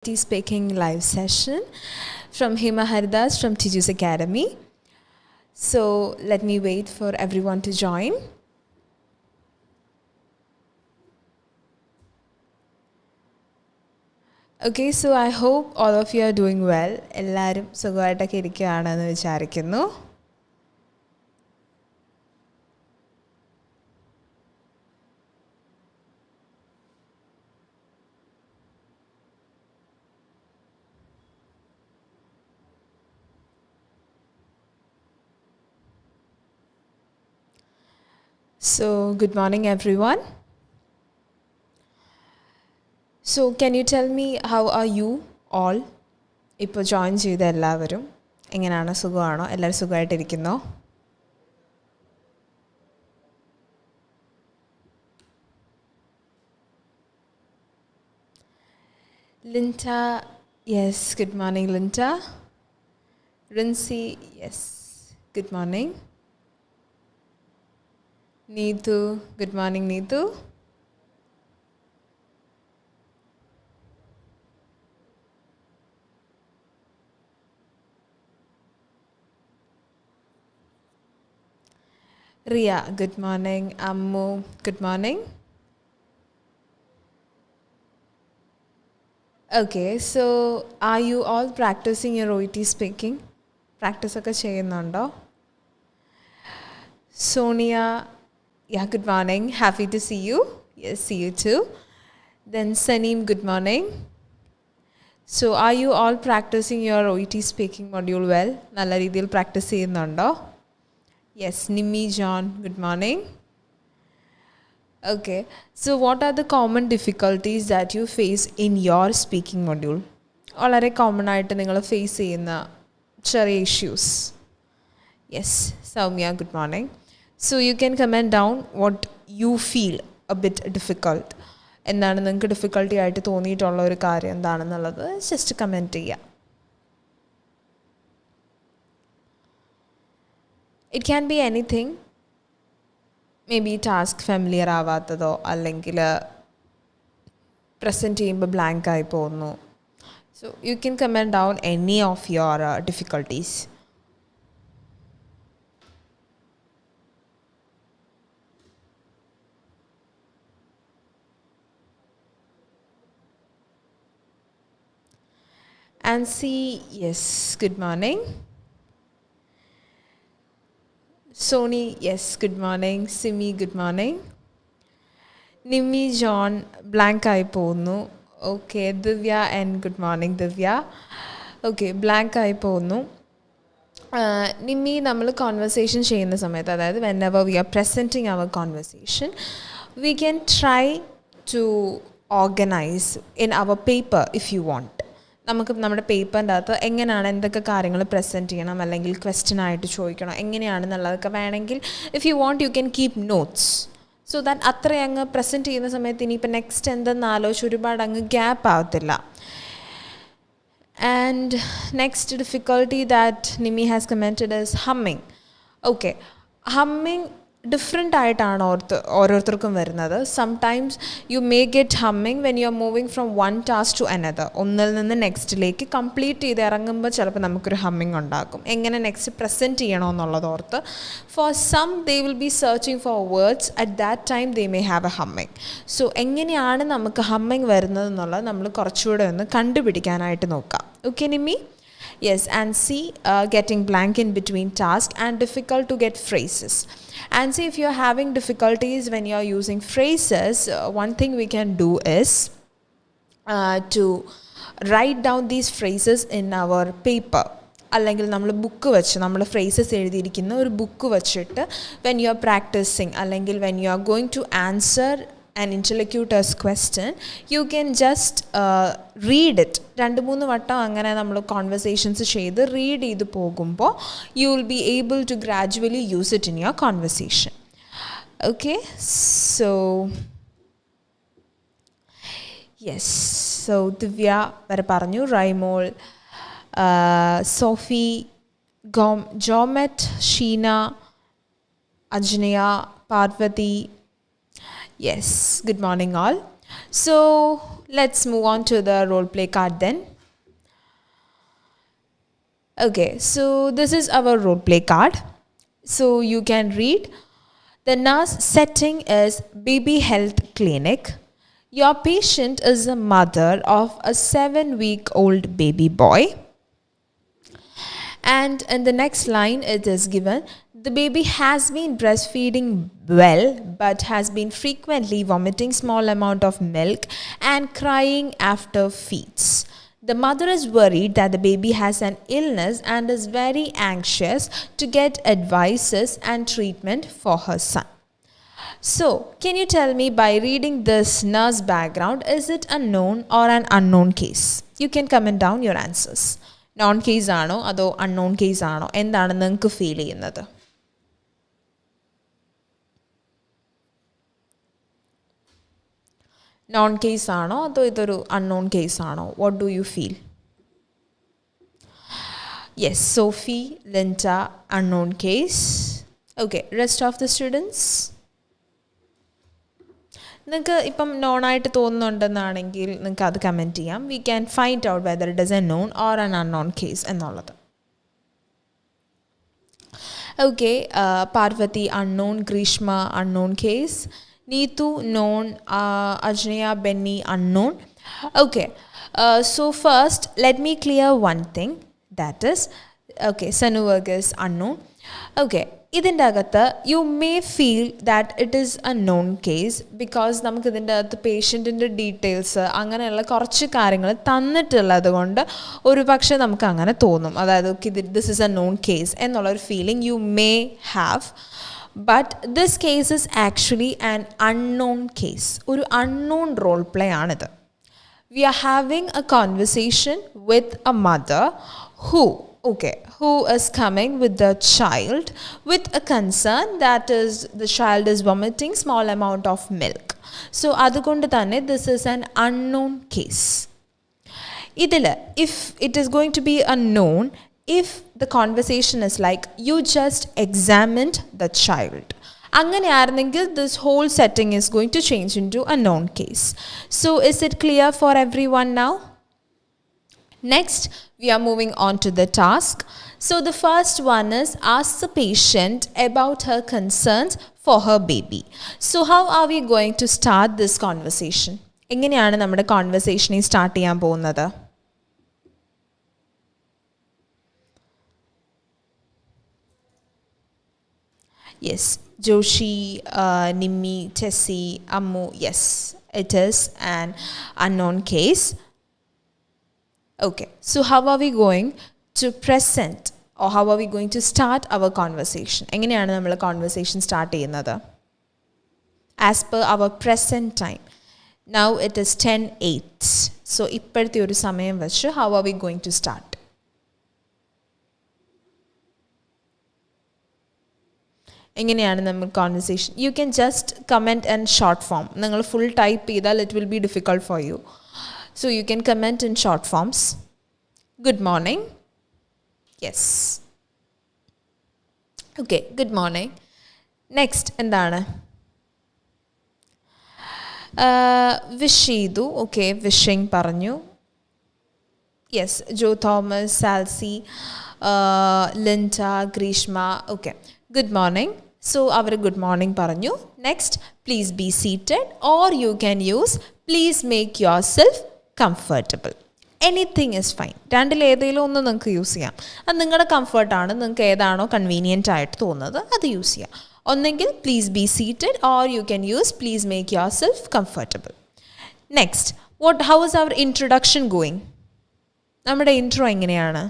OET Speaking live session from Hema Haridas from Tiju's Academy. So let me wait for everyone to join. Okay, so I hope all of you are doing well. എല്ലാവരും സുഖമായിട്ടൊക്കെ ഇരിക്കുകയാണെന്ന് വിചാരിക്കുന്നു. So, good morning everyone. So, can you tell me how are you all? ഇപ്പോൾ join ചെയ്ത എല്ലാവരും എങ്ങനെയാണ്, സുഖമാണോ? എല്ലാവരും സുഖമായിട്ടിരിക്കുന്നോ? Linta, yes, good morning Linta. Rinsi, yes, good morning. Neetu, good morning Neetu. Ria, good morning. Ammu, good morning. Okay, so are you all practicing your OET speaking? Practice ഒക്കെ ചെയ്യുന്നുണ്ടോ? Sonia, yeah, good morning. Happy to see you. Yes, see you too. Then Saneem, good morning. So are you all practicing your OET speaking module well? നല്ല രീതിയിൽ practice ചെയ്യുന്നുണ്ടോ? Yes, Nimmi John, good morning. Okay, so what are the common difficulties that you face in your speaking module? വളരെ common ആയിട്ട് നിങ്ങൾ face ചെയ്യുന്ന ചെറിയ issues. Yes, Soumya, good morning. So you can comment down what you feel a bit difficult. എന്താണ് നിങ്ങൾക്ക് difficulty ആയിട്ട് തോന്നിയിട്ടുള്ള ഒരു കാര്യം എന്താണെന്നുള്ളത് ജസ്റ്റ് കമൻറ്റ് ചെയ്യുക. It can be anything. Maybe task familiar ആവാത്തതോ അല്ലെങ്കിൽ പ്രസൻറ്റ് ചെയ്യുമ്പോൾ ബ്ലാങ്ക് ആയി പോകുന്നു. So you can comment down any of your difficulties. Ansi, yes, good morning. Sony, yes, good morning. Simi, good morning. Nimmi John, blank ആയി പോകുന്നു. Okay, Divya and good morning Divya. Okay, blank ആയി പോകുന്നു. നിമ്മി, നമ്മൾ conversation ചെയ്യുന്ന സമയത്ത്, അതായത് whenever we are presenting our conversation, we can try to organize in our paper if you want. നമുക്ക് നമ്മുടെ പേപ്പറിൻ്റെ അകത്ത് എങ്ങനെയാണ് എന്തൊക്കെ കാര്യങ്ങൾ പ്രസൻറ്റ് ചെയ്യണം, അല്ലെങ്കിൽ ക്വസ്റ്റ്യൻ ആയിട്ട് ചോദിക്കണം, എങ്ങനെയാണെന്നുള്ളതൊക്കെ വേണമെങ്കിൽ if you want you can keep notes. So that അത്ര അങ്ങ് പ്രസൻറ്റ് ചെയ്യുന്ന സമയത്ത് ഇനിയിപ്പോൾ നെക്സ്റ്റ് എന്തെന്ന് ആലോചിച്ച് ഒരുപാട് അങ്ങ് ഗ്യാപ്പ് ആവത്തില്ല. And next difficulty that Nimi has commented is humming. Okay, humming different ആയിട്ടാണ് ഓരോരുത്തർക്കും വരുന്നത്. Sometimes you may get humming when you are moving from one task to another. ഒന്നിൽ നിന്ന് നെക്സ്റ്റിലേക്ക് കംപ്ലീറ്റ് ചെയ്ത് ഇറങ്ങുമ്പോൾ ചിലപ്പോൾ നമുക്കൊരു ഹമ്മിങ് ഉണ്ടാക്കും, എങ്ങനെ next present ചെയ്യണമെന്നുള്ളതോർത്ത്. For some they will B searching for words at that time they may have A humming. So എങ്ങനെയാണ് നമുക്ക് ഹമ്മിങ് വരുന്നതെന്നുള്ളത് നമ്മൾ കുറച്ചുകൂടെ ഒന്ന് കണ്ടുപിടിക്കാനായിട്ട് നോക്കാം. Okay Nimmi? Yes, and see, getting blank in between tasks and difficult to get phrases. And see, if you're having difficulties when you're using phrases, one thing we can do is to write down these phrases in our paper. അല്ലെങ്കിൽ നമ്മൾ book വെച്ച് നമ്മൾ phrases എഴുതിയിരിക്കുന്ന ഒരു book വെച്ചിട്ട് when you are practising, അല്ലെങ്കിൽ when you are going to answer an interlocutor's question, you can just read it. 2-3 വട്ടം അങ്ങനെ നമ്മൾ കോൺവെർസേഷൻസ് ചെയ്ത് റീഡ് ചെയ്ത് പോകുമ്പോൾ you will be able to gradually use it in your conversation. Okay, so yes, so Divya വരെ പറഞ്ഞു, Raimol, Sophy, ജോമെറ്റ്, Sheena, അജ്നയ, Parvathi. Yes, good morning all. So let's move on to the role play card then. Okay, so this is our role play card. So you can read. The nurse setting is baby health clinic. Your patient is a mother of a 7-week-old baby boy. And in the next line it is given, the baby has been breastfeeding well but has been frequently vomiting small amount of milk and crying after feeds. The mother is worried that the baby has an illness and is very anxious to get advices and treatment for her son. So, can you tell me, by reading this nurse background, is it a known or an unknown case? You can comment down your answers. Known case ആണോ അതോ unknown case ആണോ എന്താണ് നിങ്ങൾക്ക് feel ചെയ്യുന്നത്? Non case ആണോ അതോ ഇതൊരു unknown case ആണോ? What do you feel? Yes, Sophie, Linda, unknown case. Okay, rest of the students? നിങ്ങൾക്ക് ഇപ്പം നോണായിട്ട് തോന്നുന്നുണ്ടെന്നാണെങ്കിൽ നിങ്ങൾക്ക് അത് കമൻറ്റ് ചെയ്യാം. We can find out whether it is a known or an unknown case എന്നുള്ളത്. Okay, Parvathi unknown, Greeshma unknown case, Neetu known, Ajnaya, Benny unknown. Okay, so first let me clear one thing, that is, okay, Sanuvarg is unknown. Okay, ഇതിൻ്റെ അകത്ത് you may feel that it is a known case because നമുക്ക് ഇതിൻ്റെ അകത്ത് പേഷ്യൻറ്റിൻ്റെ details അങ്ങനെയുള്ള കുറച്ച് കാര്യങ്ങൾ തന്നിട്ടുള്ളത് കൊണ്ട് ഒരു പക്ഷേ നമുക്ക് അങ്ങനെ തോന്നും, അതായത് this is a known case എന്നുള്ളൊരു feeling you may have. But this case is actually an unknown case. ഒരു അൺനോൺ റോൾ പ്ലേ ആണിത്. We are having a conversation with a mother who is coming with the child with a concern that is the child is vomiting small amount of milk. So adukondu thanne this is an unknown case. Idile if it is going to be unknown, if the conversation is like you just examined the child, അങ്ങനെയായിരുന്നെങ്കിൽ this whole setting is going to change into a known case. So is it clear for everyone now? Next, we are moving on to the task. So the first one is ask the patient about her concerns for her baby. So how are we going to start this conversation? എങ്ങനെയാണ് നമ്മുടെ കോൺവെർസേഷനെ start ചെയ്യാൻ പോകുന്നത്? Yes, Joshi, Nimmi, Tessie, Ammu, yes, it is an unknown case. Okay, so how are we going to present or how are we going to start our conversation? എങ്ങനെയാണ് നമ്മൾ conversation start ചെയ്യുന്നത്? As per our present time. Now it is 10:08. So ഇപ്പോഴത്തെ ഒരു സമയം വെച്ച് how are we going to start? എങ്ങനെയാണ് നമ്മൾ conversation? You can just comment in short form. നിങ്ങൾ full type ചെയ്താൽ it will be difficult for you. So you can comment in short forms. Good morning. Yes. Okay, good morning. Next, എന്താണ്? Wish ചെയ്തു. Okay, wishing പറഞ്ഞു. Yes, Joe Thomas, Salsi, Linda, Grishma. Okay, good morning. So അവർ good morning പറഞ്ഞു. Next, please be seated, or you can use please make yourself comfortable. Anything is fine. രണ്ടിൽ ഏതെങ്കിലും ഒന്ന് നിങ്ങൾക്ക് use ചെയ്യാം. അത് നിങ്ങളുടെ കംഫർട്ടാണ്. നിങ്ങൾക്ക് ഏതാണോ കൺവീനിയൻ്റ് ആയിട്ട് തോന്നുന്നത് അത് യൂസ് ചെയ്യാം. ഒന്നെങ്കിൽ please be seated or you can use please make yourself comfortable. Next, how is our introduction going? നമ്മുടെ ഇൻട്രോ എങ്ങനെയാണ്?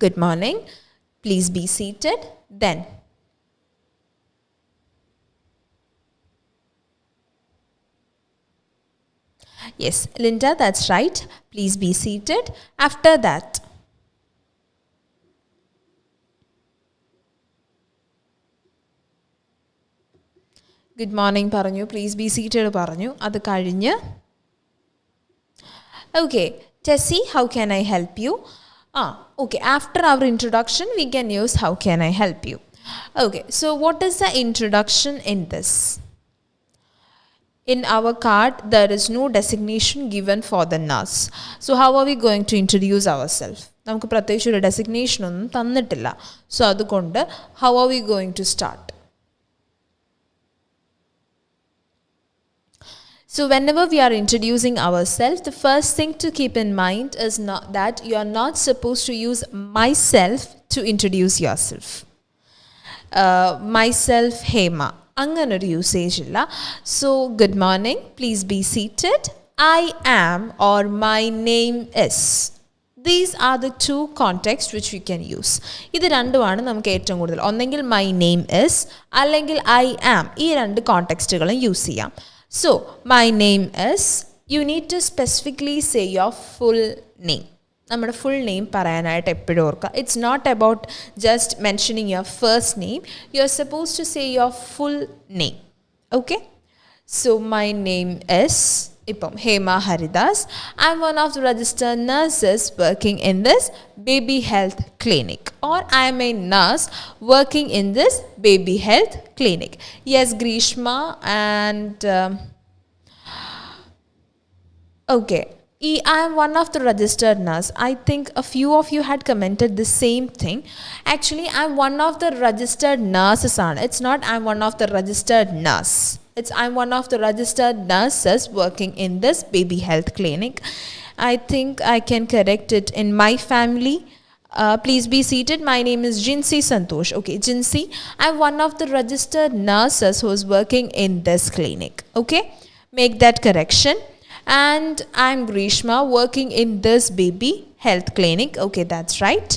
Good morning, please be seated, then yes, Linda, that's right. Please be seated. After that, good morning പറഞ്ഞു, please be seated പറഞ്ഞു. അത് കഴിഞ്ഞ് okay, Tessie, how can I help you? Okay, after our introduction we can use how can I help you. Okay, so what is the introduction in this? In our card, there is no designation given for the nurse. So how are we going to introduce ourselves? നമുക്ക് പ്രത്യേകിച്ച് ഒരു designation ഒന്നും തന്നിട്ടില്ല. So അതുകൊണ്ട് how are we going to start? So whenever we are introducing ourselves, the first thing to keep in mind is not that you are not supposed to use myself to introduce yourself. Myself Hema. അങ്ങനൊരു usage ഇല്ല. So good morning, please be seated, I am or my name is. These are the two contexts which we can use. ഇത് രണ്ടുമാണ് നമുക്ക് ഏറ്റവും കൂടുതൽ. ഒന്നെങ്കിൽ my name is അല്ലെങ്കിൽ I am. ഈ രണ്ട് കോണ്ടെക്സ്റ്റുകളും യൂസ് ചെയ്യാം. So my name is, you need to specifically say your full name. നമ്മുടെ ഫുൾ നെയിം പറയാനായിട്ട് എപ്പോഴും ഓർക്കുക. It's not about just mentioning your first name, you are suppose to say your full name. Okay, so my name is ഇപ്പം Hema Haridas. I am one of the registered nurses working in this baby health clinic, or I am a nurse working in this baby health clinic. Yes Greeshma and okay, I am one of the registered nurse. I think a few of you had commented the same thing. Actually, I am one of the registered nurses. It's not I am one of the registered nurse. It's I am one of the registered nurses working in this baby health clinic. I think I can correct it in my family. Please be seated. My name is Jinsi Santosh. Okay, Jinsi. I am one of the registered nurses who is working in this clinic. Okay, make that correction. And I'm Grishma working in this baby health clinic. Okay, that's right.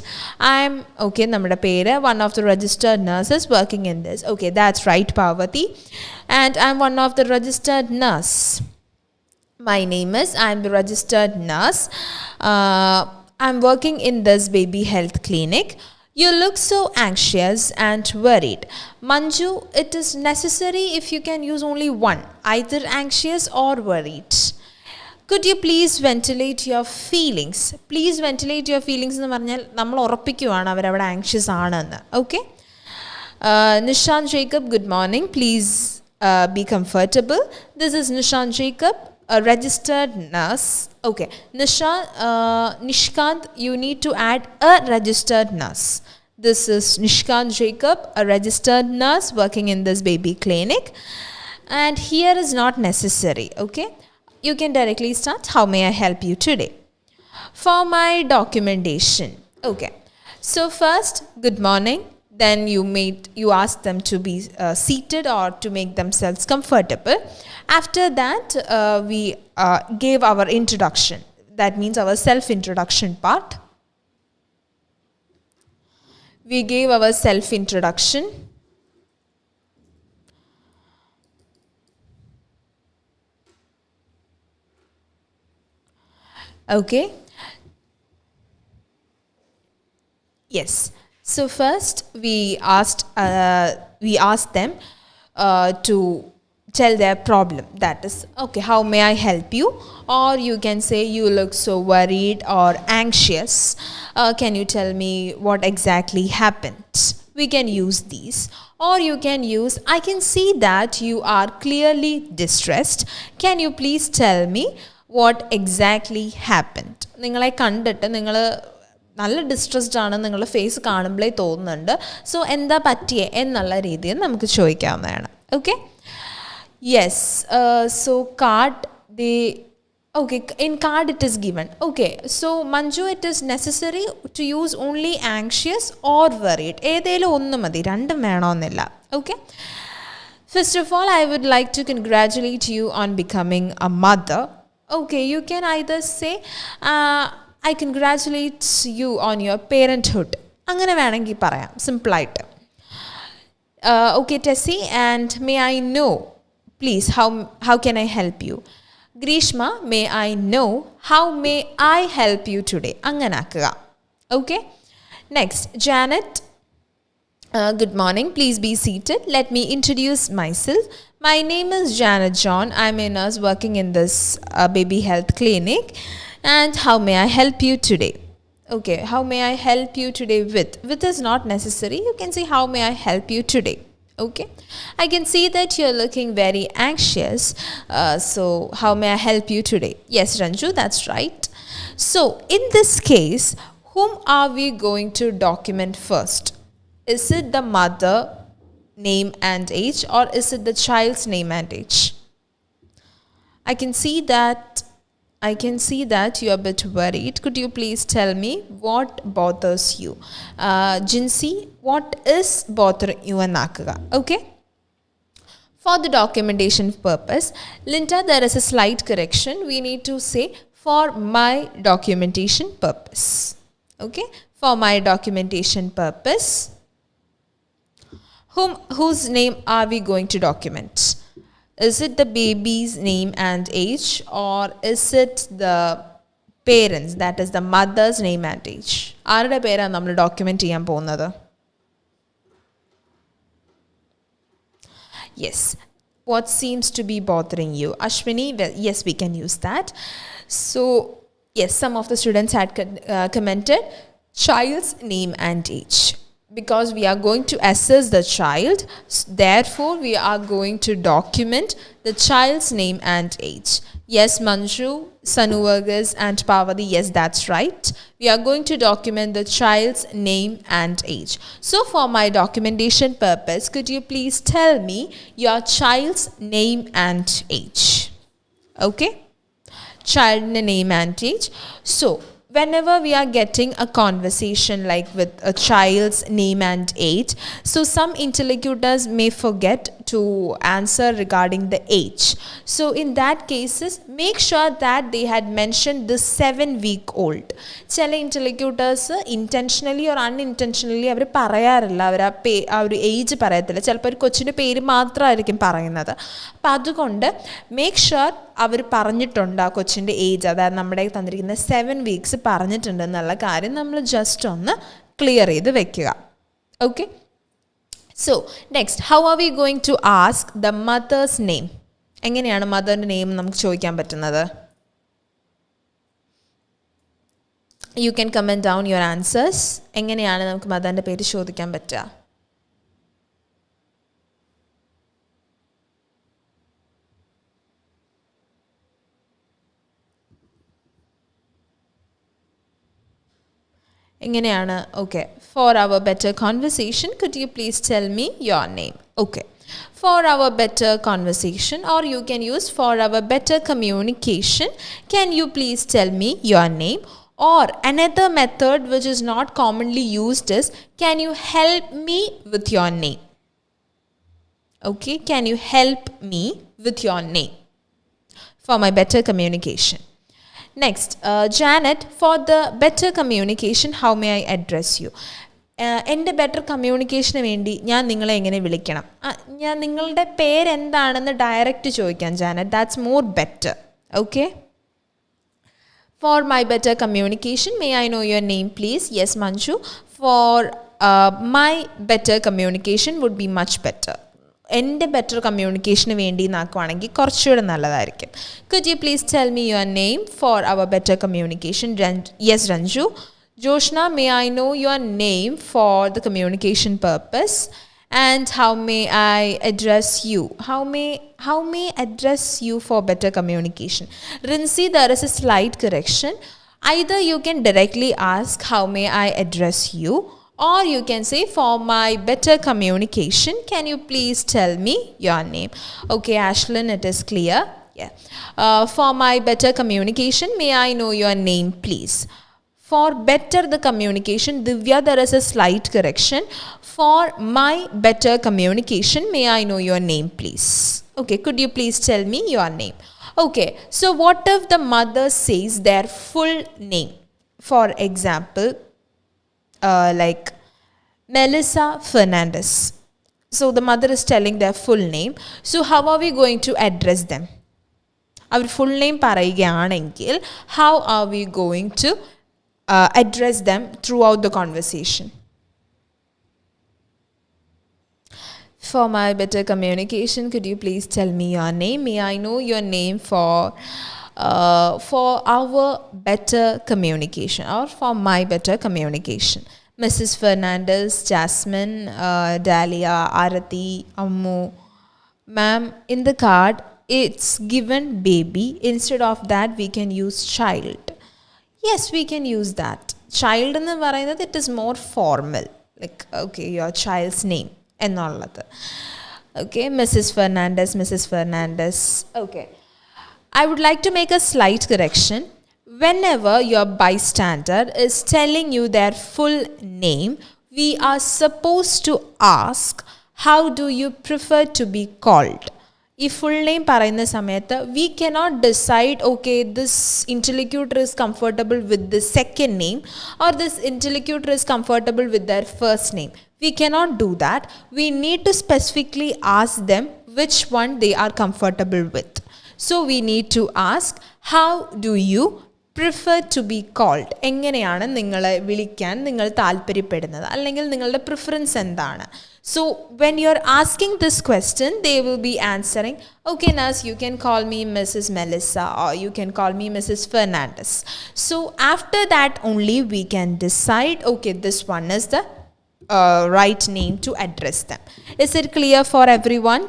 I'm okay, nammada pere one of the registered nurses working in this. Okay, that's right, Parvati. And I'm one of the registered nurse. My name is, I'm the registered nurse. I'm working in this baby health clinic. You look so anxious and worried. Manju, it is necessary if you can use only one, either anxious or worried. Could you please ventilate your feelings? Please ventilate your feelings എന്ന് പറഞ്ഞാൽ നമ്മൾ ഉറപ്പിക്കുവാണ് അവരവിടെ anxious ആണെന്ന്. Okay, Nishant Jacob, good morning, please be comfortable. This is Nishant Jacob, a registered nurse. Okay, Nishkant, you need to add a registered nurse. This is Nishkant Jacob, a registered nurse working in this baby clinic. And here is not necessary. Okay, you can directly start, how may I help you today? For my documentation. Okay, so first, good morning. Then you ask them to be seated or to make themselves comfortable. After that, we gave our introduction. That means our self-introduction part. We gave our self-introduction. Okay, yes, so first we asked them to tell their problem. That is, okay, how may I help you? Or you can say, you look so worried or anxious, can you tell me what exactly happened? We can use these. Or you can use, I can see that you are clearly distressed, can you please tell me what exactly happened? നിങ്ങളെ കണ്ടിട്ട് നിങ്ങൾ നല്ല distressed ആണ്, നിങ്ങളുടെ face കാണുമ്പോഴേ തോന്നുന്നുണ്ട്. So എന്താ പറ്റിയേ എന്നുള്ള രീതിയിൽ നമുക്ക് ചോദിക്കാവുന്നതാണ്. Okay, yes, so card okay, in card it is given. Okay, so Manju, it is necessary to use only anxious or worried. ഏതേലും ഒന്ന് മതി, രണ്ടും വേണമെന്നില്ല. Okay, first of all, I would like to congratulate you on becoming a mother. Okay, you can either say, I congratulate you on your parenthood. അങ്ങനെ വേണമെങ്കിൽ പറയാം, സിമ്പിളായിട്ട്. Okay, Tessie, and may I know, please, how can I help you? Grishma, may I know, how may I help you today? അങ്ങനെ ആക്കുക. Okay, next, Janet, good morning, please be seated. Let me introduce myself. My name is Janet John. I'm a nurse working in this baby health clinic. And how may I help you today? Okay, how may I help you today with? With is not necessary. You can say, how may I help you today? Okay, I can see that you're looking very anxious. So, how may I help you today? Yes, Ranju, that's right. So, in this case, whom are we going to document first? Is it the mother name and age, or is it the child's name and age? I can see that you're a bit worried. Could you please tell me what bothers you? Jinsi, what is bothering you Nakaga? Okay. For the documentation purpose, Linda, there is a slight correction. We need to say for my documentation purpose. Okay. For my documentation purpose, whose name are we going to document? Is it the baby's name and age, or is it the parents, that is the mother's name and age? ആരുടെ പേരാണ് നമ്മൾ document ചെയ്യാൻ പോകുന്നത്? Yes. What seems to be bothering you? Ashwini, well, yes, we can use that. So, yes, some of the students had commented child's name and age. Because we are going to assess the child, therefore we are going to document the child's name and age. Yes, Manju, Sanuvagas and Pavadi, yes, that's right. We are going to document the child's name and age. So for my documentation purpose, could you please tell me your child's name and age? Okay, child name and age. So whenever we are getting a conversation like with a child's name and age, so some interlocutors may forget to answer regarding the age. So in that cases, make sure that they had mentioned the 7-week-old. Chela interlocutors intentionally or unintentionally അവർ പറയാറില്ല, അവർ ആ ഒരു age പറയത്തില്ല. ചിലപ്പോൾ ഒരു കൊച്ചിൻ്റെ പേര് മാത്രമായിരിക്കും പറയുന്നത്. അപ്പം അതുകൊണ്ട് മേക്ക് ഷുവർ അവർ പറഞ്ഞിട്ടുണ്ട് ആ കൊച്ചിൻ്റെ ഏജ്, അതായത് നമ്മുടെ തന്നിരിക്കുന്ന 7 വീക്സ് പറഞ്ഞിട്ടുണ്ട് എന്നുള്ള കാര്യം നമ്മൾ ജസ്റ്റ് ഒന്ന് ക്ലിയർ ചെയ്ത് വെക്കുക. Okay. So, next, how are we going to ask the mother's name? എങ്ങനെയാണ് മദറിൻ്റെ നെയിം നമുക്ക് ചോദിക്കാൻ പറ്റുന്നത്? You can comment down your answers. എങ്ങനെയാണ് നമുക്ക് മദറിൻ്റെ പേര് ചോദിക്കാൻ പറ്റുക? എങ്ങനെയാണ്? Okay. For our better conversation, could you please tell me your name? Okay. For our better conversation, or you can use for our better communication, can you please tell me your name? Or another method which is not commonly used is, can you help me with your name? Okay. Can you help me with your name? For my better communication. Next, Janet, for the better communication, how may I address you? എൻ്റെ better കമ്മ്യൂണിക്കേഷന് വേണ്ടി ഞാൻ നിങ്ങളെ എങ്ങനെ വിളിക്കണം? ഞാൻ നിങ്ങളുടെ പേരെന്താണെന്ന് direct ചോദിക്കാം Janet. That's more better. Okay. For my better communication, may I know your name, please? Yes, Manju. For my better communication would be much better. എൻ്റെ ബെറ്റർ കമ്മ്യൂണിക്കേഷന് വേണ്ടി നാക്കുവാണെങ്കിൽ കുറച്ചുകൂടെ നല്ലതായിരിക്കും. Could you please tell me your name for our better communication? Yes, Ranju. Joshna, may I know your name for the communication purpose? And how may I address you? How may address you for better communication? Rinsi, there is a slight correction. Either you can directly ask, how may I address you? Or you can say, for my better communication, can you please tell me your name? Okay, Ashlyn, it is clear. Yeah. For my better communication, may I know your name, please? For better the communication, Divya, there is a slight correction. For my better communication, may I know your name, please? Okay, could you please tell me your name? Okay, so what if the mother says their full name? For example, like Melissa Fernandez. So the mother is telling their full name. So how are we going to address them? Our full name പറയുകയാണെങ്കിൽ, how are we going to address them throughout the conversation? For my better communication, could you please tell me your name? May I know your name for our better communication, or for my better communication? Mrs. Fernandez, Jasmine, Dahlia, Arati, Ammu. Ma'am, in the card, it's given baby. Instead of that, we can use child. Yes, we can use that. Child എന്ന് പറയുന്നത് it is more formal. Like, okay, your child's name എന്നുള്ളത്. Okay, Mrs. Fernandez, Mrs. Fernandez. Okay. I would like to make a slight correction. Whenever your bystander is telling you their full name, we are supposed to ask, how do you prefer to be called? If full name പറയുന്ന സമയത്ത് we cannot decide, okay, this interlocutor is comfortable with the second name or this interlocutor is comfortable with their first name. We cannot do that. We need to specifically ask them which one they are comfortable with. So we need to ask, how do you prefer to be called? എങ്ങനെയാണ് നിങ്ങളെ വിളിക്കാൻ നിങ്ങൾ താല്പര്യപ്പെടുന്നത്, അല്ലെങ്കിൽ നിങ്ങളുടെ preference എന്താണ്? So when you're asking this question, they will be answering, okay, Nas, you can call me Mrs. Melissa or you can call me Mrs. Fernandez. So after that only we can decide, okay, this one is the right name to address them. Is it clear for everyone?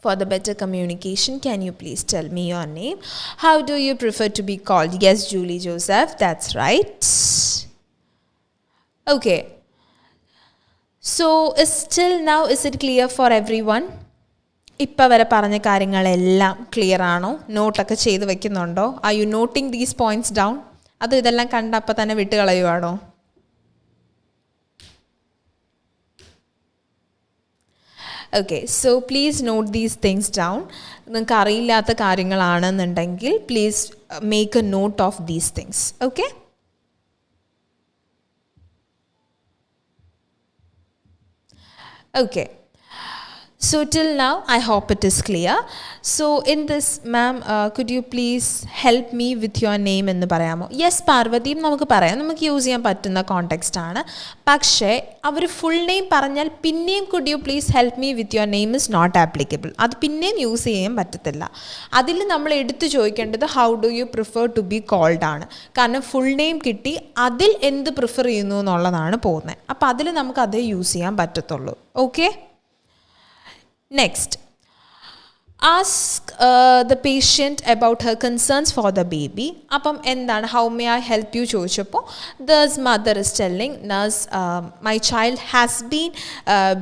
For the better communication, can you please tell me your name? How do you prefer to be called? Yes, Julie Joseph, that's right. Okay. So still now, is it clear for everyone? ഇപ്പോൾ വരെ പറഞ്ഞ കാര്യങ്ങളെല്ലാം clear ആണോ? നോട്ടൊക്കെ ചെയ്ത് വെക്കുന്നുണ്ടോ? Are you noting these points down? അത് ഇതെല്ലാം കണ്ടപ്പോൾ തന്നെ വിട്ട് കളയുവാണോ? Okay, so please note these things down. നിങ്ങൾക്ക് അറിയില്ലാത്ത കാര്യങ്ങളാണെന്നുണ്ടെങ്കിൽ please make a note of these things. Okay? Okay. So till now, I hope it is clear. So in this, ma'am, could you please help me with your name എന്ന് പറയാമോ? Yes പാർവതിയും നമുക്ക് പറയാം, നമുക്ക് use ചെയ്യാൻ പറ്റുന്ന context ആണ്. പക്ഷേ അവർ ഫുൾ നെയിം പറഞ്ഞാൽ പിന്നെയും could you please help me with your name is not applicable. അത് പിന്നെയും യൂസ് ചെയ്യാൻ പറ്റത്തില്ല. അതിൽ നമ്മൾ എടുത്തു ചോദിക്കേണ്ടത് how do you prefer to be called ആണ്. കാരണം ഫുൾ നെയിം കിട്ടി, അതിൽ എന്ത് പ്രിഫർ ചെയ്യുന്നു എന്നുള്ളതാണ് പോകുന്നത്. അപ്പോൾ അതിൽ നമുക്ക് അതേ യൂസ് ചെയ്യാൻ പറ്റത്തുള്ളൂ. Okay. Next, ask the patient about her concerns for the baby. Appam endana, how may I help you ചോദിച്ചപ്പോൾ this mother is telling us, my child has been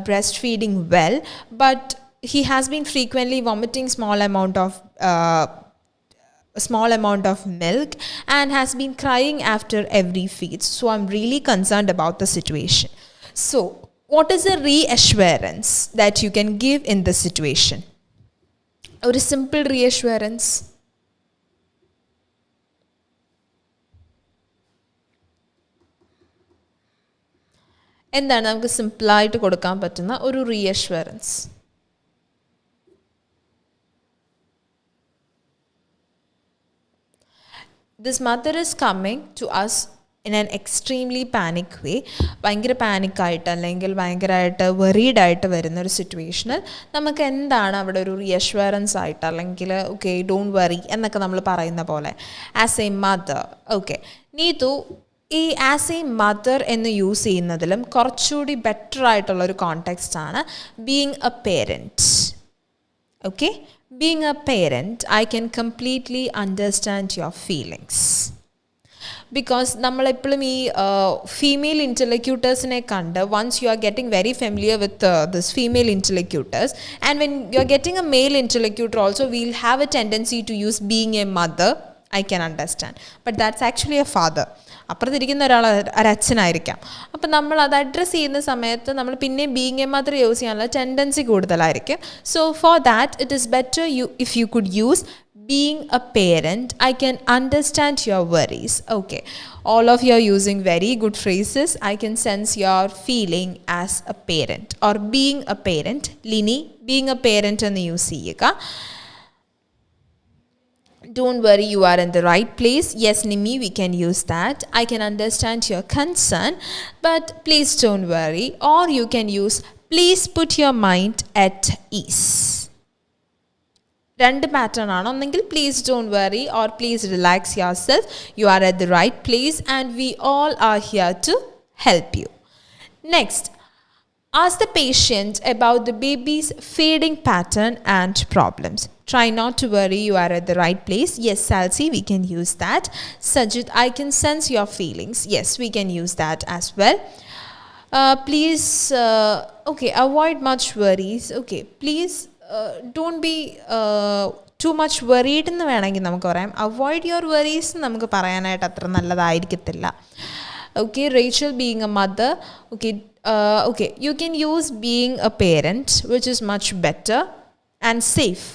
breastfeeding well, but he has been frequently vomiting small amount of milk and has been crying after every feed. So I'm really concerned about the situation. So what is a reassurance that you can give in this situation? Or a simple reassurance. എന്താണ് നമുക്ക് സിമ്പിളായിട്ട് കൊടുക്കാൻ പറ്റുന്ന ഒരു റീഅഷ്വറൻസ്? This mother is coming to us in an extremely panic way. ഭയങ്കര പാനിക്കായിട്ട് അല്ലെങ്കിൽ ഭയങ്കരമായിട്ട് വെറീഡായിട്ട് വരുന്നൊരു സിറ്റുവേഷനിൽ നമുക്ക് എന്താണ് അവിടെ ഒരു റീഅഷ്വറൻസ് ആയിട്ട്, അല്ലെങ്കിൽ ഓക്കെ ഡോണ്ട് വറി എന്നൊക്കെ നമ്മൾ പറയുന്ന പോലെ as a mother. Okay, Neetu ഈ ആസ് എ മദർ എന്ന് യൂസ് ചെയ്യുന്നതിലും കുറച്ചുകൂടി ബെറ്റർ ആയിട്ടുള്ളൊരു കോണ്ടെക്സ്റ്റ് ആണ് being a parent. Okay, being a parent, I can completely understand your feelings. Because നമ്മളെപ്പോഴും ഈ ഫീമെയിൽ ഇൻ്റർലക്യൂട്ടേഴ്സിനെ കണ്ട് once you are getting very familiar with this female interlocutors and when you are getting a male interlocutor also will have a tendency to use being a mother. I can understand, but that's actually a father. അപ്പുറത്തിരിക്കുന്ന ഒരാൾ ഒരച്ഛനായിരിക്കാം. അപ്പം നമ്മൾ അത് address ചെയ്യുന്ന സമയത്ത് നമ്മൾ പിന്നെ ബീയിങ് എ മദർ യൂസ് ചെയ്യാനുള്ള ടെൻഡൻസി കൂടുതലായിരിക്കും. So for that it is better if you could use being a parent. I can understand your worries. Okay, all of you are using very good phrases. I can sense your feeling as a parent or being a parent. Lini, being a parent ennu use cheyyuka. Don't worry, you are in the right place. Yes, Nimi, we can use that. I can understand your concern, but please don't worry. Or you can use, please put your mind at ease. രണ്ട് pattern ആണ്. ഒന്നെങ്കിൽ please don't worry or please relax yourself, you are at the right place and we all are here to help you. Next, ask the patient about the baby's feeding pattern and problems. Try not to worry, you are at the right place. Yes, Salsi, we can use that. Sajid, I can sense your feelings. Yes, we can use that as well. Please, okay, avoid much worries. Okay, please don't be too much worried എന്ന് വേണമെങ്കിൽ നമുക്ക് പറയാം. Avoid your worries നമുക്ക് പറയാനായിട്ട് അത്ര നല്ലതായിരിക്കത്തില്ല. Okay, Rachel, being a mother, okay, you can use being a parent, which is much better and safe.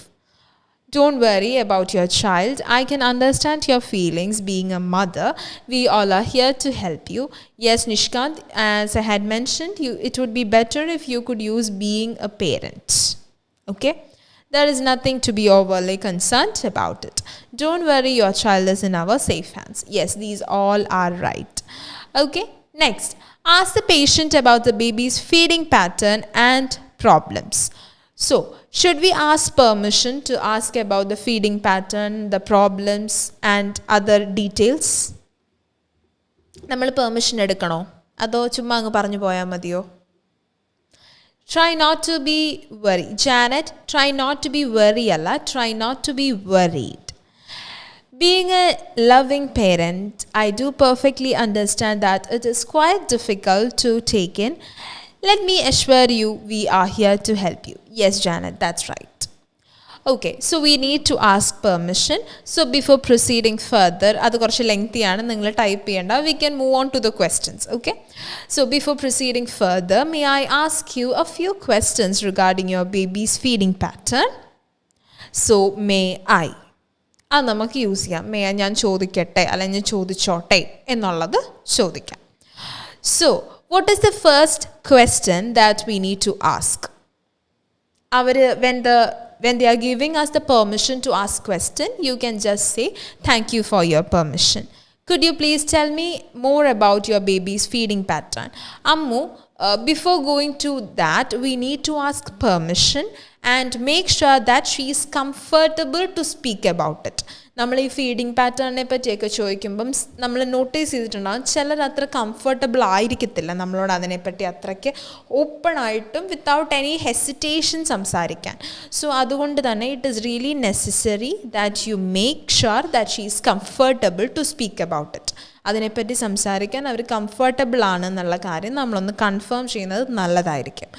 Don't worry about your child. I can understand your feelings being a mother. We all are here to help you. Yes, Nishkant, as I had mentioned, it would be better if you could use being a parent. Okay? There is nothing to be overly concerned about it. Don't worry, your child is in our safe hands. Yes, these all are right. Okay, next, ask the patient about the baby's feeding pattern and problems. So, should we ask permission to ask about the feeding pattern, the problems and other details? നമ്മൾ permission എടുക്കണോ അതോ ചുമ്മാ അങ്ങ് പറഞ്ഞു പോയാൽ മതിയോ? Try not to be worried. Janet, try not to be worried alla. Try not to be worried. Being a loving parent, I do perfectly understand that it is quite difficult to take in. Let me assure you, we are here to help you. Yes, Janet, that's right. Okay, so we need to ask permission. So before proceeding further, adu korchu lengthy aanu, ningal type cheyanda. We can move on to the questions, okay? So before proceeding further, may I ask you a few questions regarding your baby's feeding pattern? So may I? അത് നമുക്ക് use ചെയ്യാം. ഞാൻ ചോദിക്കട്ടെ അല്ലെങ്കിൽ ചോദിച്ചോട്ടെ എന്നുള്ളത് ചോദിക്കാം. So what is the first question that we need to ask? അവർ when they are giving us the permission to ask question, you can just say thank you for your permission. Could you please tell me more about your baby's feeding pattern? Ammu, before going to that, we need to ask permission and make sure that she is comfortable to speak about it. നമ്മൾ ഈ feeding പാറ്റേണിനെ പറ്റിയൊക്കെ ചോദിക്കുമ്പം നമ്മൾ notice ചെയ്തിട്ടുണ്ടാകും ചിലർ അത്ര comfortable ആയിരിക്കത്തില്ല നമ്മളോട് അതിനെപ്പറ്റി അത്രയ്ക്ക് ഓപ്പണായിട്ടും വിത്തൗട്ട് എനി ഹെസിറ്റേഷൻ സംസാരിക്കാൻ. സോ അതുകൊണ്ട് തന്നെ it is really necessary that you make sure that she is comfortable to speak about it. അതിനെപ്പറ്റി സംസാരിക്കാൻ അവർ കംഫർട്ടബിൾ ആണെന്നുള്ള കാര്യം നമ്മളൊന്ന് കൺഫേം ചെയ്യുന്നത് നല്ലതായിരിക്കും.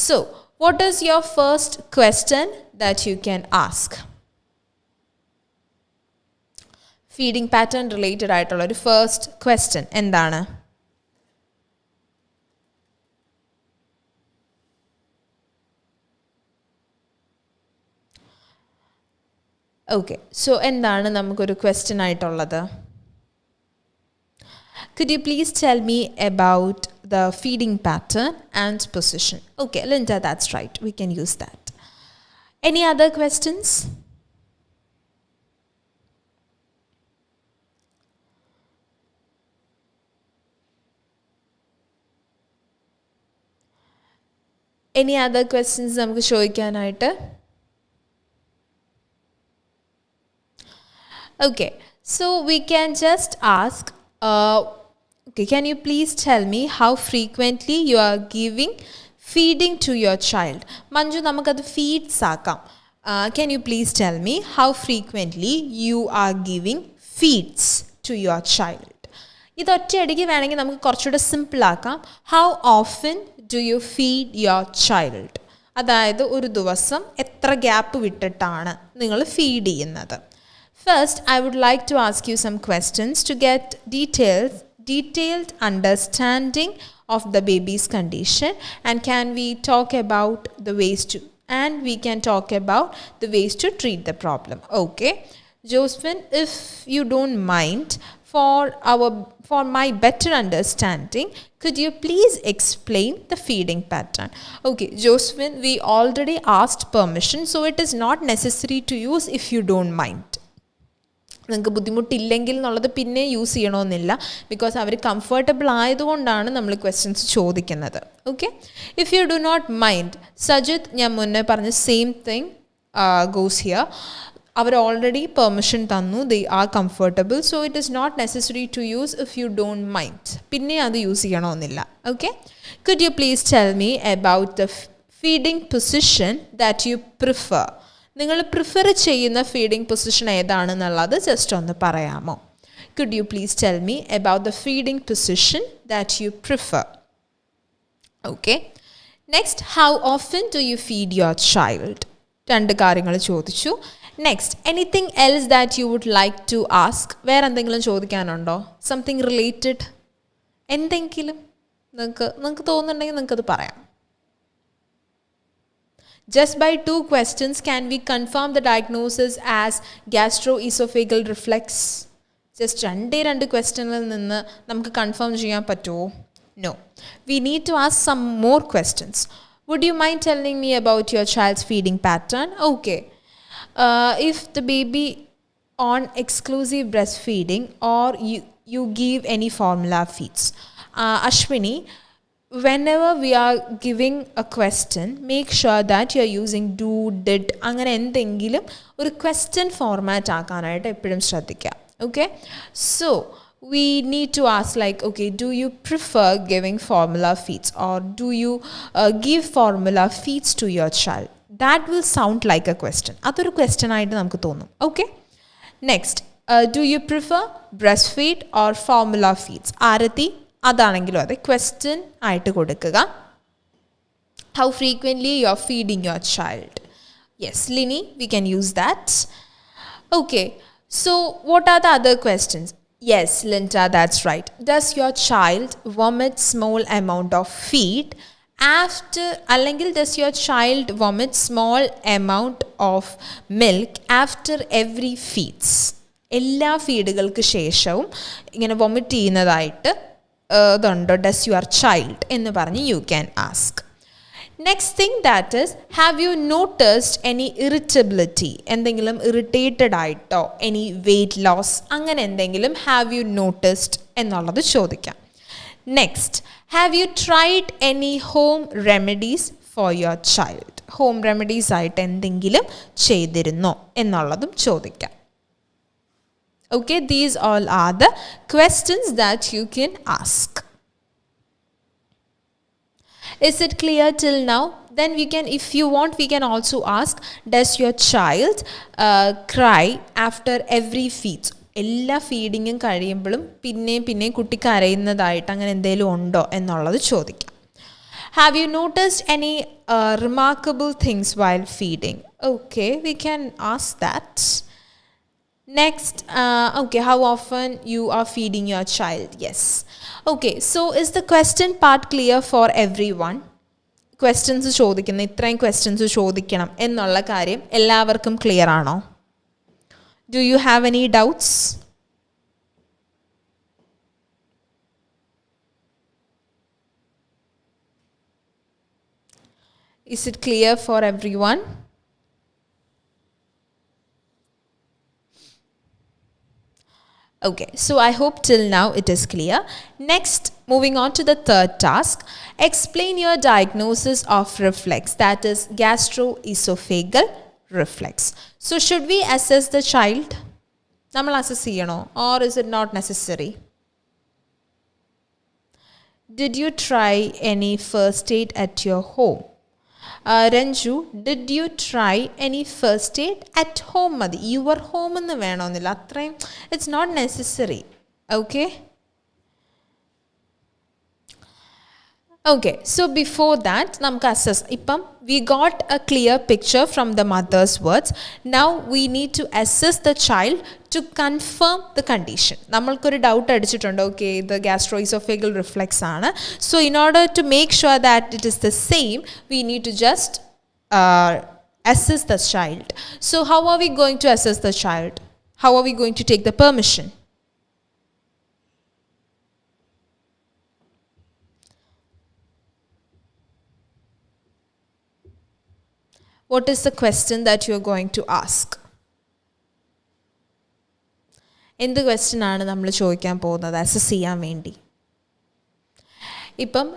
So what is your first question that you can ask? Feeding pattern related ആയിട്ടുള്ള ഒരു first question എന്താണ്? Okay, so എന്താണ് നമുക്കൊരു question ആയിട്ടുള്ളത്? Could you please tell me about the feeding pattern and position? Okay, Linda, that's right. We can use that. Any other questions? Any other questions നമുക്ക് ചോദിക്കാനായിട്ട്? Okay, so we can just ask okay, can you please tell me how frequently you are giving feeding to your child? Manju, namakadu feeds ആക്കാം. Can you please tell me how frequently you are giving feeds to your child? ഇത് ഒറ്റയടിക്ക് വേണമെങ്കിൽ നമുക്ക് കുറച്ചുകൂടെ simple ആക്കാം. How often do you feed your child? അതായത് ഒരു ദിവസം എത്ര ഗ്യാപ്പ് വിട്ടിട്ടാണ് നിങ്ങൾ ഫീഡ് ചെയ്യുന്നത്? First, I would like to ask you some questions to get detailed understanding of the baby's condition, and we can talk about the ways to treat the problem. Okay, Josephine, if you don't mind, for my better understanding, could you please explain the feeding pattern? Okay, Josephine, we already asked permission, so it is not necessary to use if you don't mind. നിങ്ങൾക്ക് ബുദ്ധിമുട്ടില്ലെങ്കിൽ എന്നുള്ളത് പിന്നെ use ചെയ്യണമെന്നില്ല, because our comfortable ആയതുകൊണ്ടാണ് നമ്മൾ questions ചോദിക്കുന്നത്. Okay, if you do not mind, Sajith ഞാൻ മുന്നേ പറഞ്ഞ same thing goes here. Our already permission tannu, they are comfortable, so it is not necessary to use if you don't mind. Pinne adu use cheyanonnilla. Okay, could you please tell me about the feeding position that you prefer? നിങ്ങൾ prefer ചെയ്യുന്ന feeding position ഏതാണെന്നുള്ളത് just ഒന്ന് പറയാമോ? Could you please tell me about the feeding position that you prefer? Okay. Next, how often do you feed your child? രണ്ട് കാര്യങ്ങൾ ചോദിച്ചു. Next, anything else that you would like to ask? വേറെ എന്തെങ്കിലും ചോദിക്കാനുണ്ടോ? Something related? എന്തെങ്കിലും നിങ്ങൾക്ക് തോന്നുന്നുണ്ടെങ്കിൽ നിങ്ങൾക്കത് പറയാം. Just by 2 questions, can we confirm the diagnosis as gastroesophageal reflux? Just രണ്ട് ക്വസ്റ്റ്യനിൽ നിന്ന് നമുക്ക് കൺഫേം ചെയ്യാൻ പറ്റുമോ? No. We need to ask some more questions. Would you mind telling me about your child's feeding pattern? Okay. If the baby on exclusive breastfeeding or you give any formula feeds. Ashwini, whenever we are giving a question, make sure that you are using do, did, അങ്ങനെ എന്തെങ്കിലും ഒരു question format ആക്കാനായിട്ട് എപ്പോഴും ശ്രദ്ധിക്കുക. Okay, so we need to ask like, okay, do you prefer giving formula feeds or do you give formula feeds to your child? That will sound like a question. അതൊരു question ആയിട്ട് നമുക്ക് തോന്നും. Okay, next, do you prefer breastfeed or formula feeds? ആരതി, അതാണെങ്കിലും അതെ question ആയിട്ട് കൊടുക്കുക. How frequently you are feeding your child? Yes, Lini, we can use that. Okay, so what are the other questions? Yes, Linda, that's right. Does your child vomit small amount of feed after, അല്ലെങ്കിൽ does your child vomit small amount of milk after every feeds? എല്ലാ ഫീഡുകൾക്ക് ശേഷവും ഇങ്ങനെ vomit ചെയ്യുന്നതായിട്ട് ഇതുണ്ടോ? Does your child എന്ന് പറഞ്ഞ് you can ask. Next thing that is, have you noticed any irritability? എന്തെങ്കിലും irritated ആയിട്ടോ എനി വെയ്റ്റ് ലോസ് അങ്ങനെ എന്തെങ്കിലും ഹാവ് യു നോട്ടീസ്ഡ് എന്നുള്ളത് ചോദിക്കാം. Next, have you tried any home remedies for your child? Home remedies ആയിട്ട് എന്തെങ്കിലും ചെയ്തിരുന്നോ എന്നുള്ളതും ചോദിക്കാം. Okay, these all are the questions that you can ask. Is it clear till now? Then we can, if you want, we can also ask, does your child cry after every feed? എല്ലാ ഫീഡിങ്ങും കഴിയുമ്പോഴും പിന്നെയും കുട്ടി കരയുന്നതായിട്ട് അങ്ങനെ എന്തെങ്കിലും ഉണ്ടോ എന്നുള്ളത് ചോദിക്കാം. Have you noticed any remarkable things while feeding? Okay, we can ask that. Next, okay, how often you are feeding your child? Yes. Okay, so is the question part clear for everyone? Questions ചോദിക്കുന്ന ഇത്രയും questions ചോദിക്കണം എന്നുള്ള കാര്യം എല്ലാവർക്കും clear ആണോ? Do you have any doubts? Is it clear for everyone? Okay, so I hope till now it is clear. Next, moving on to the third task, explain your diagnosis of reflux, that is gastroesophageal reflux. So should we assess the child? Namal assess cheyano, or is it not necessary? Did you try any first aid at your home? Ranju, did you try any first aid at home? Madi, your home ennu venonnilla, athrayum it's not necessary. Okay, okay, so before that namukku assess. Ippam we got a clear picture from the mother's words. Now we need to assess the child to confirm the condition. Namalku oru doubt adichittundu, okay, the gastroesophageal reflux aanu. So in order to make sure that it is the same, we need to just assess the child. So how are we going to assess the child? How are we going to take the permission? What is the question that you are going to ask? എന്ത് question ആണ് നമ്മൾ ചോദിക്കാൻ പോകുന്നത് assess ചെയ്യാൻ വേണ്ടി? ഇപ്പം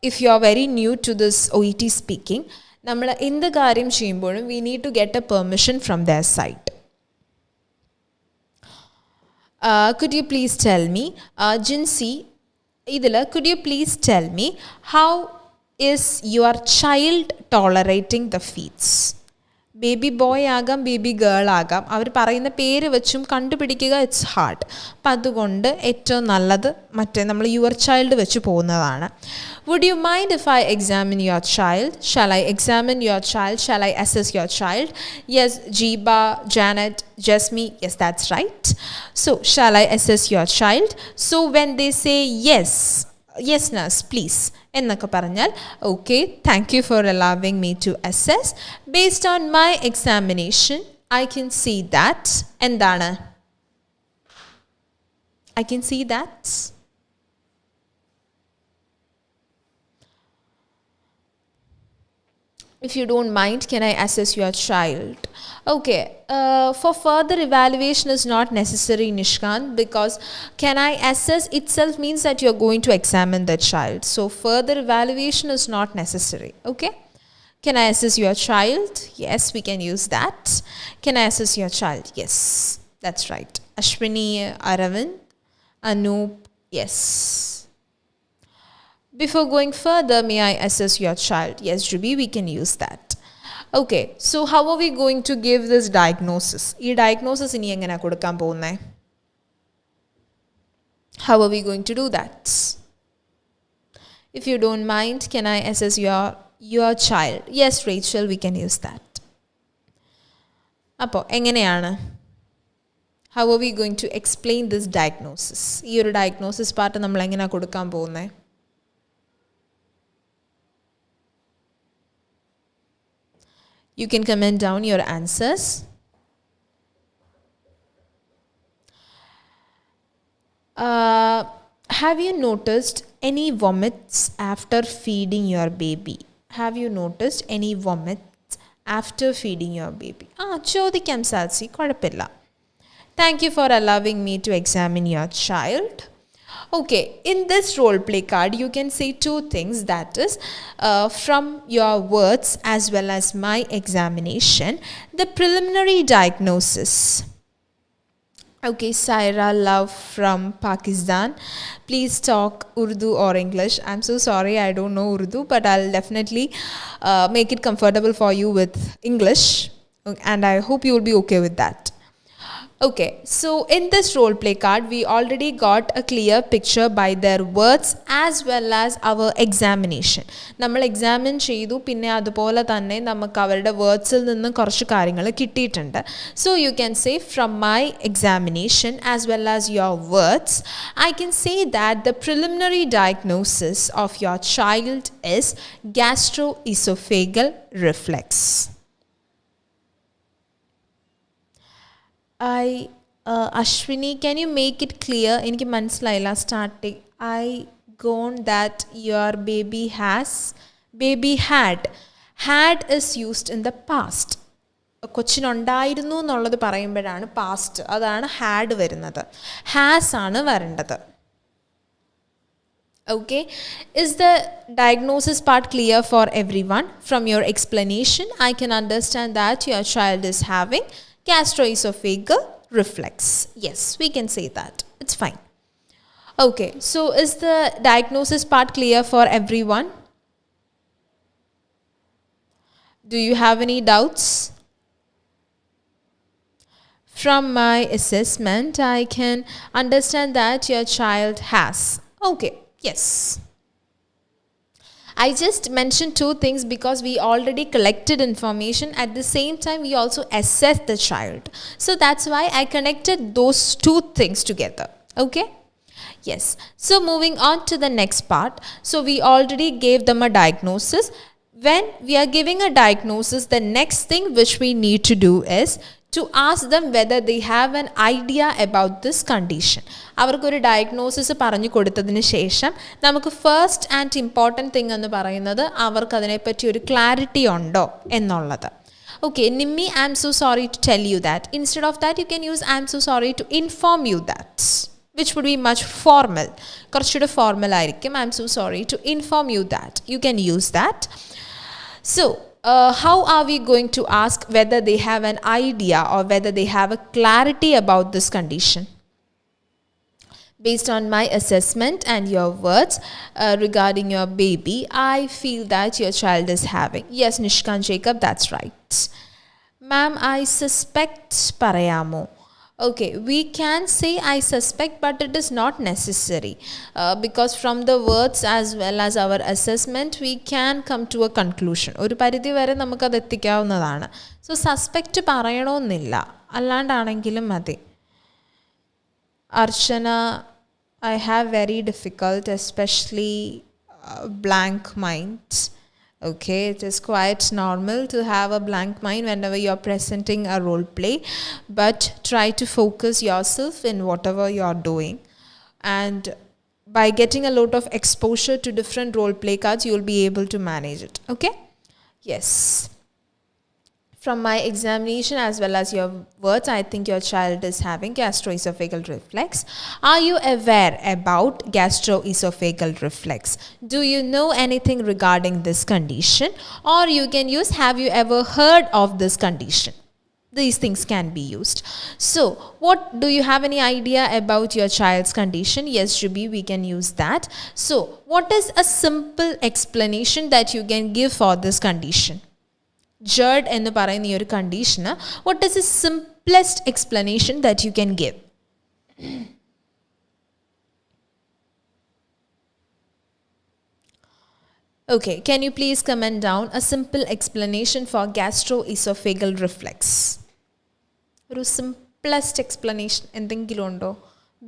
if you are very new to this OET speaking, നമ്മൾ എന്ത് കാര്യം ചെയ്യുമ്പോഴും we need to get a permission from their side. Could you please tell me, Jinsi, idila, could you please tell me how is your child tolerating the feeds? Baby boy ആകാം baby girl ആകാം, അവർ പറയുന്ന പേര് വെച്ചും കണ്ടുപിടിക്കുക it's hard. അപ്പം അതുകൊണ്ട് ഏറ്റവും നല്ലത് മറ്റേ നമ്മൾ യുവർ ചൈൽഡ് വെച്ച് പോകുന്നതാണ്. Would you mind if I examine your child? Shall I examine your child? Shall I assess your child? Yes Jeeba, Janet, Jasmi, yes that's right. So shall I assess your child? So when they say yes, yes nurse please എന്നൊക്കെ പറഞ്ഞാൽ okay, thank you for allowing me to assess. Based on my examination I can see that എന്താണ്, I can see that. If you don't mind, can I assess your child? Okay, for further evaluation is not necessary, Nishkant, because can I assess itself means that you're going to examine the child. So further evaluation is not necessary. Okay, can I assess your child? Yes, we can use that. Can I assess your child? Yes, that's right. Ashwini, Aravind, Anoop, yes. Before going further, may I assess your child? Yes, Jubi, we can use that. Okay, so how are we going to give this diagnosis? Ee diagnosis ini engana kodukkan povunne? How are we going to do that? If you don't mind, can I assess your child? Yes, Rachel, we can use that. Appo enganeyana? How are we going to explain this diagnosis? Ee oru diagnosis part nammal engana kodukkan povunne? You can comment down your answers. Have you noticed any vomits after feeding your baby? Have you noticed any vomits after feeding your baby? ചോദിക്കാം സാൽസി, കുഴപ്പമില്ല. Thank you for allowing me to examine your child. Okay, in this role play card you can say two things, that is from your words as well as my examination, the preliminary diagnosis. Okay, Saira Love from Pakistan, please talk Urdu or English. I'm so sorry, I don't know Urdu, but I'll definitely make it comfortable for you with English, and I hope you will be okay with that. Okay, so in this role play card we already got a clear picture by their words as well as our examination. നമ്മൾ examine ചെയ്തു, പിന്നെ അതുപോലെ തന്നെ നമുക്ക് അവരുടെ വേർഡ്സിൽ നിന്ന് കുറച്ച് കാര്യങ്ങൾ കിട്ടിയിട്ടുണ്ട്. So you can say from my examination as well as your words, I can say that the preliminary diagnosis of your child is gastroesophageal reflux. Ashwini, can you make it clear? എനിക്ക് മനസ്സിലായില്ല starting. I gone that your baby had is used in the past. കൊച്ചിനുണ്ടായിരുന്നു എന്നുള്ളത് പറയുമ്പോഴാണ് past, അതാണ് had വരുന്നത്. has ആണ് വരേണ്ടത്. Okay, is the diagnosis part clear for everyone? From your explanation I can understand that your child is having gastroesophageal reflux. Yes, we can say that. It's fine. Okay, so is the diagnosis part clear for everyone? Do you have any doubts? From my assessment, I can understand that your child has. Okay, yes. I just mentioned two things because we already collected information. At the same time, we also assessed the child. So that's why I connected those two things together. Okay? Yes. So moving on to the next part. So we already gave them a diagnosis. When we are giving a diagnosis, the next thing which we need to do is to ask them whether they have an idea about this condition. അവർക്കൊരു diagnosis പറഞ്ഞു കൊടുത്തതിന് ശേഷം നമുക്ക് first and important thing എന്ന് പറയുന്നത് അവർക്ക് അതിനെപ്പറ്റി ഒരു ക്ലാരിറ്റി ഉണ്ടോ എന്നുള്ളത്. Okay, Nimmi, I'm so sorry to tell you that. Instead of that, you can use I'm so sorry to inform you that, which would be much formal. കുറച്ചുകൂടെ formal ആയിരിക്കും. I'm so sorry to inform you that. You can use that. So, how are we going to ask whether they have an idea or whether they have a clarity about this condition? Based on my assessment and your words regarding your baby, I feel that your child is having. Yes, Nishkan Jacob, that's right. Ma'am, I suspect parayamo. Okay, we can say I suspect, but it is not necessary because from the words as well as our assessment, we can come to a conclusion. ഒരു പരിധി വരെ നമുക്കത് എത്തിക്കാവുന്നതാണ്. So suspect പറയണമെന്നില്ല, അല്ലാണ്ടാണെങ്കിലും മതി. Archana, I have very difficult, especially blank minds. Okay, it is quite normal to have a blank mind whenever you are presenting a role play, but try to focus yourself in whatever you are doing, and by getting a lot of exposure to different role play cards, you will be able to manage it. Okay, yes. From my examination as well as your words, I think your child is having gastroesophageal reflux. Are you aware about gastroesophageal reflux? Do you know anything regarding this condition? Or you can use, have you ever heard of this condition? These things can be used. So, what do you have any idea about your child's condition? Yes, Jubi, we can use that. So, what is a simple explanation that you can give for this condition? GERD എന്ന് പറയുന്ന ഈ ഒരു കണ്ടീഷന് what is the simplest explanation that you can give? Okay, can you please comment down a simple explanation for gastroesophageal reflux? ഒരു simplest explanation എന്തെങ്കിലും ഉണ്ടോ?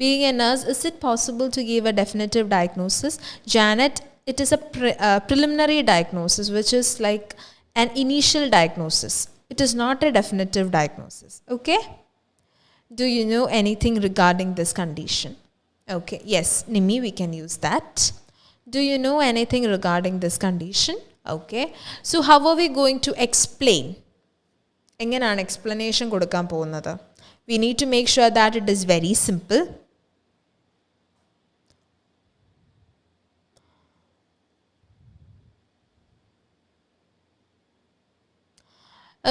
Being a nurse, is it possible to give a definitive diagnosis? Janet, it is a preliminary diagnosis, which is like an initial diagnosis. It is not a definitive diagnosis. Okay? Do you know anything regarding this condition? Okay. Yes, Nimi, we can use that. Do you know anything regarding this condition? Okay. So, how are we going to explain? എങ്ങനെയാണ് explanation കൊടുക്കാൻ പോകുന്നത്? We need to make sure that it is very simple.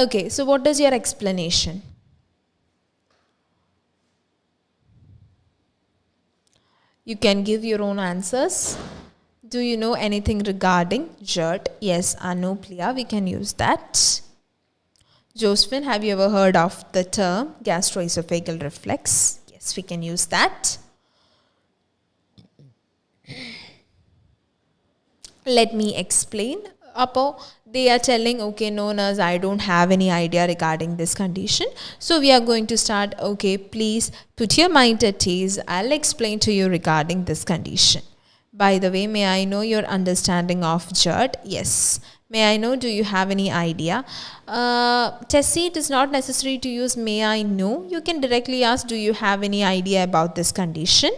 Okay, so what is your explanation? You can give your own answers. Do you know anything regarding GERD? Yes, Anuplia, we can use that. Josephine, have you ever heard of the term gastroesophageal reflux? Yes, we can use that. Let me explain. Apo, they are telling, okay, no nurse, I don't have any idea regarding this condition. So we are going to start, okay, please put your mind at ease. I'll explain to you regarding this condition. By the way, may I know your understanding of GERD? Yes. May I know, do you have any idea? Tessie, it is not necessary to use may I know. You can directly ask, do you have any idea about this condition?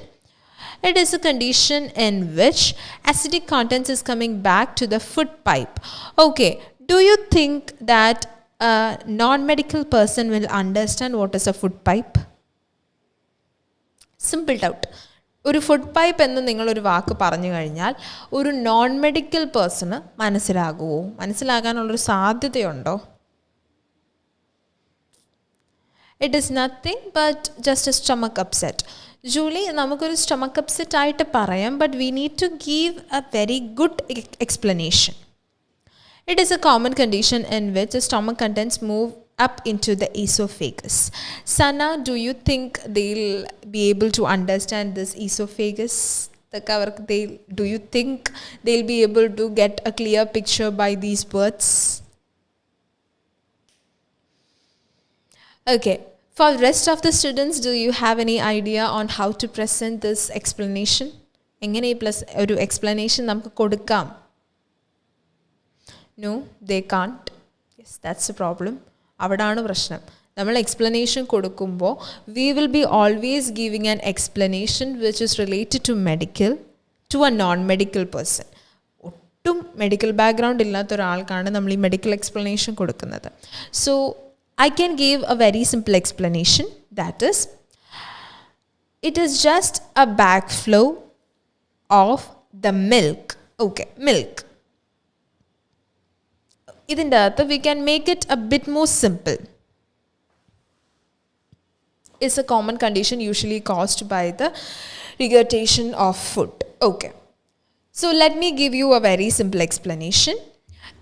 It is a condition in which acidic contents is coming back to the food pipe. Okay, do you think that a non-medical person will understand what is a food pipe? Simple doubt. ഒരു food pipe എന്ന് നിങ്ങളൊരു വാക്ക് പറഞ്ഞു കഴിഞ്ഞാൽ ഒരു non medical പേഴ്സണ് മനസ്സിലാകുമോ? മനസ്സിലാകാനുള്ളൊരു സാധ്യതയുണ്ടോ? It is nothing but just a stomach upset. Julie, നമുക്കൊരു സ്റ്റൊമക്ക് അപ്സെറ്റ് ആയിട്ട് പറയാം, but we need to give a very good explanation. It is a common condition in which the stomach contents move up into the esophagus. Sana, do you think they'll be able to understand this esophagus? Do you think they'll be able to get a clear picture by these words? Okay. For the rest of the students, do you have any idea on how to present this explanation? എങ്ങനെ ഒരു explanation നമുക്ക് കൊടുക്കാം? No, they can't. Yes, that's the problem. അവിടാണ് പ്രശ്നം. നമ്മൾ explanation കൊടുക്കുമ്പോൾ we will be always giving an explanation which is related to medical to a non-medical person. ഒട്ടും medical background ഇല്ലാത്ത ഒരാൾക്കാണ് നമ്മൾ ഈ മെഡിക്കൽ എക്സ്പ്ലനേഷൻ കൊടുക്കുന്നത്. So, I can give a very simple explanation, that is, it is just a backflow of the milk. Okay, milk. ഇതിൻ്റെ അകത്ത് we can make it a bit more simple. Is a common condition usually caused by the regurgitation of food. Okay. So let me give you a very simple explanation.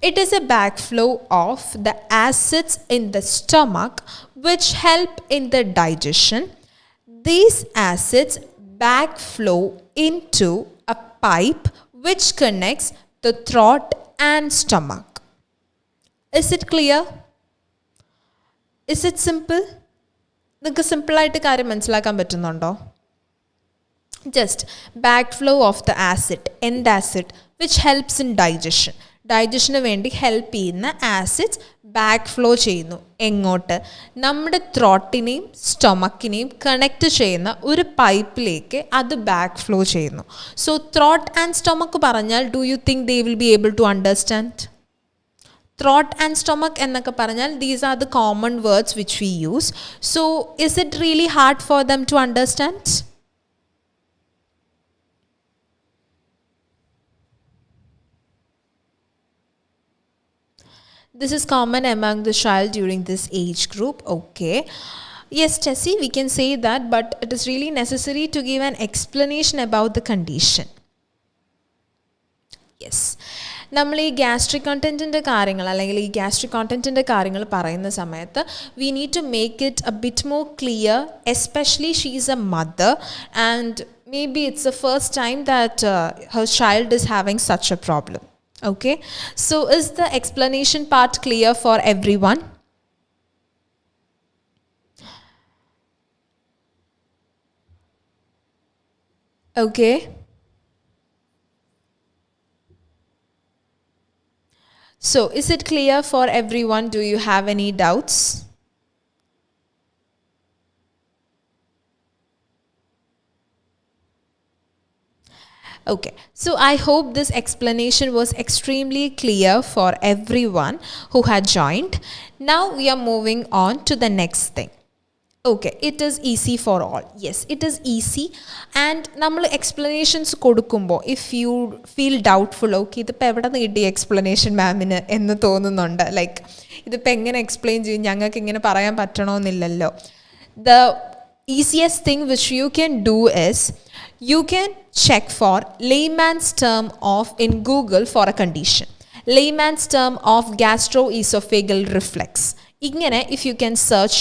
It is a backflow of the acids in the stomach which help in the digestion. These acids backflow into a pipe which connects the throat and stomach. Is it clear? Is it simple? നിങ്ങൾക്ക് സിമ്പിളായിട്ട് കാര്യം മനസ്സിലാക്കാൻ പറ്റുന്നുണ്ടോ? Just back flow of the acid, എന്ത് acid? Which helps in digestion. ഡൈജഷന് വേണ്ടി help ചെയ്യുന്ന acids back flow ചെയ്യുന്നു. എങ്ങോട്ട്? നമ്മുടെ ത്രോട്ടിനെയും സ്റ്റൊമക്കിനെയും കണക്റ്റ് ചെയ്യുന്ന ഒരു പൈപ്പിലേക്ക് അത് ബാക്ക് ഫ്ലോ ചെയ്യുന്നു. സോ ത്രോട്ട് ആൻഡ് സ്റ്റൊമക്ക് പറഞ്ഞാൽ do you think they will be able to understand? Throat and stomach എന്നൊക്കെ പറഞ്ഞാൽ these are the common words which we use. So is it really hard for them to understand? This is common among the child during this age group. Okay. Yes, Tessie, we can say that, but it is really necessary to give an explanation about the condition. Yes. നമ്മൾ ഈ gastric കണ്ടൻറ്റിൻ്റെ കാര്യങ്ങൾ അല്ലെങ്കിൽ ഈ gastric കോണ്ടൻറ്റിൻ്റെ കാര്യങ്ങൾ പറയുന്ന സമയത്ത് we need to make it a bit more clear, especially she is a mother and maybe it's a first time that her child is having such a problem. Okay, so is the explanation part clear for everyone? Okay. So is it clear for everyone? Do you have any doubts? Okay, so I hope this explanation was extremely clear for everyone who had joined. Now we are moving on to the next thing. Okay, it is easy for all. Yes, it is easy. And നമ്മൾ explanations കൊടുക്കുമ്പോൾ if you feel doubtful, okay ഇതിപ്പോൾ എവിടെ നിന്ന് കിട്ടിയ explanation മാമിന് എന്ന് തോന്നുന്നുണ്ട്, like ഇതിപ്പോൾ എങ്ങനെ എക്സ്പ്ലെയിൻ ചെയ്യും, ഞങ്ങൾക്ക് ഇങ്ങനെ പറയാൻ പറ്റണമെന്നില്ലല്ലോ. The easiest thing which you can do is you can check for layman's term of in Google for a condition. Layman's term of gastroesophageal reflux. Ingane, if you can search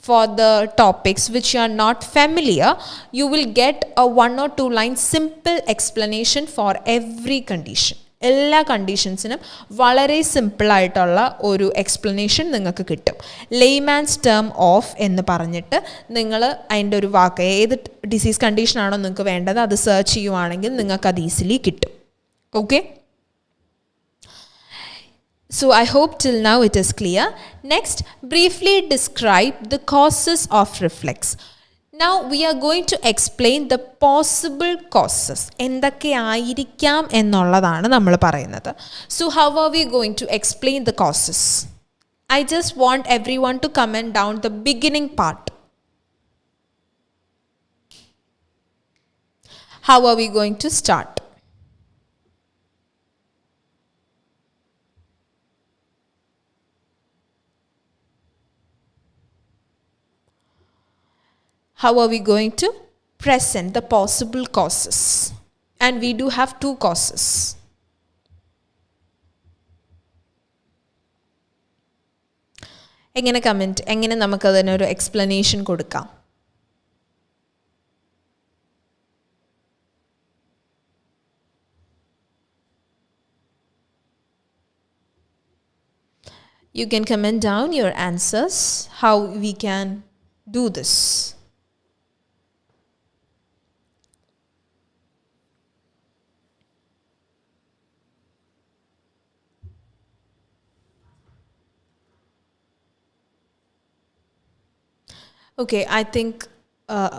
for the topics which you are not familiar, you will get a 1 or 2 line simple explanation for every condition. എല്ലാ കണ്ടീഷൻസിനും വളരെ സിമ്പിളായിട്ടുള്ള ഒരു explanation നിങ്ങൾക്ക് കിട്ടും. Layman's term of എന്ന് പറഞ്ഞിട്ട് നിങ്ങൾ അതിൻ്റെ ഒരു വാക്ക്, ഏത് ഡിസീസ് കണ്ടീഷനാണോ നിങ്ങൾക്ക് വേണ്ടത് അത് സെർച്ച് ചെയ്യുവാണെങ്കിൽ നിങ്ങൾക്കത് ഈസിലി കിട്ടും. Okay, so I hope till now it is clear. Next, briefly describe the causes of reflux. Now we are going to explain the possible causes. എന്തൊക്കെ ആയിരിക്കാം എന്നുള്ളതാണ് നമ്മൾ പറയുന്നത്. So how are we going to explain the causes? I just want everyone to comment down the beginning part. How are we going to start? How are we going to present the possible causes? And we do have 2 causes. എങ്ങനെ comment, എങ്ങനെ നമുക്കതിനൊരു explanation കൊടുക്കാം? You can comment down your answers, how we can do this. Okay, I think,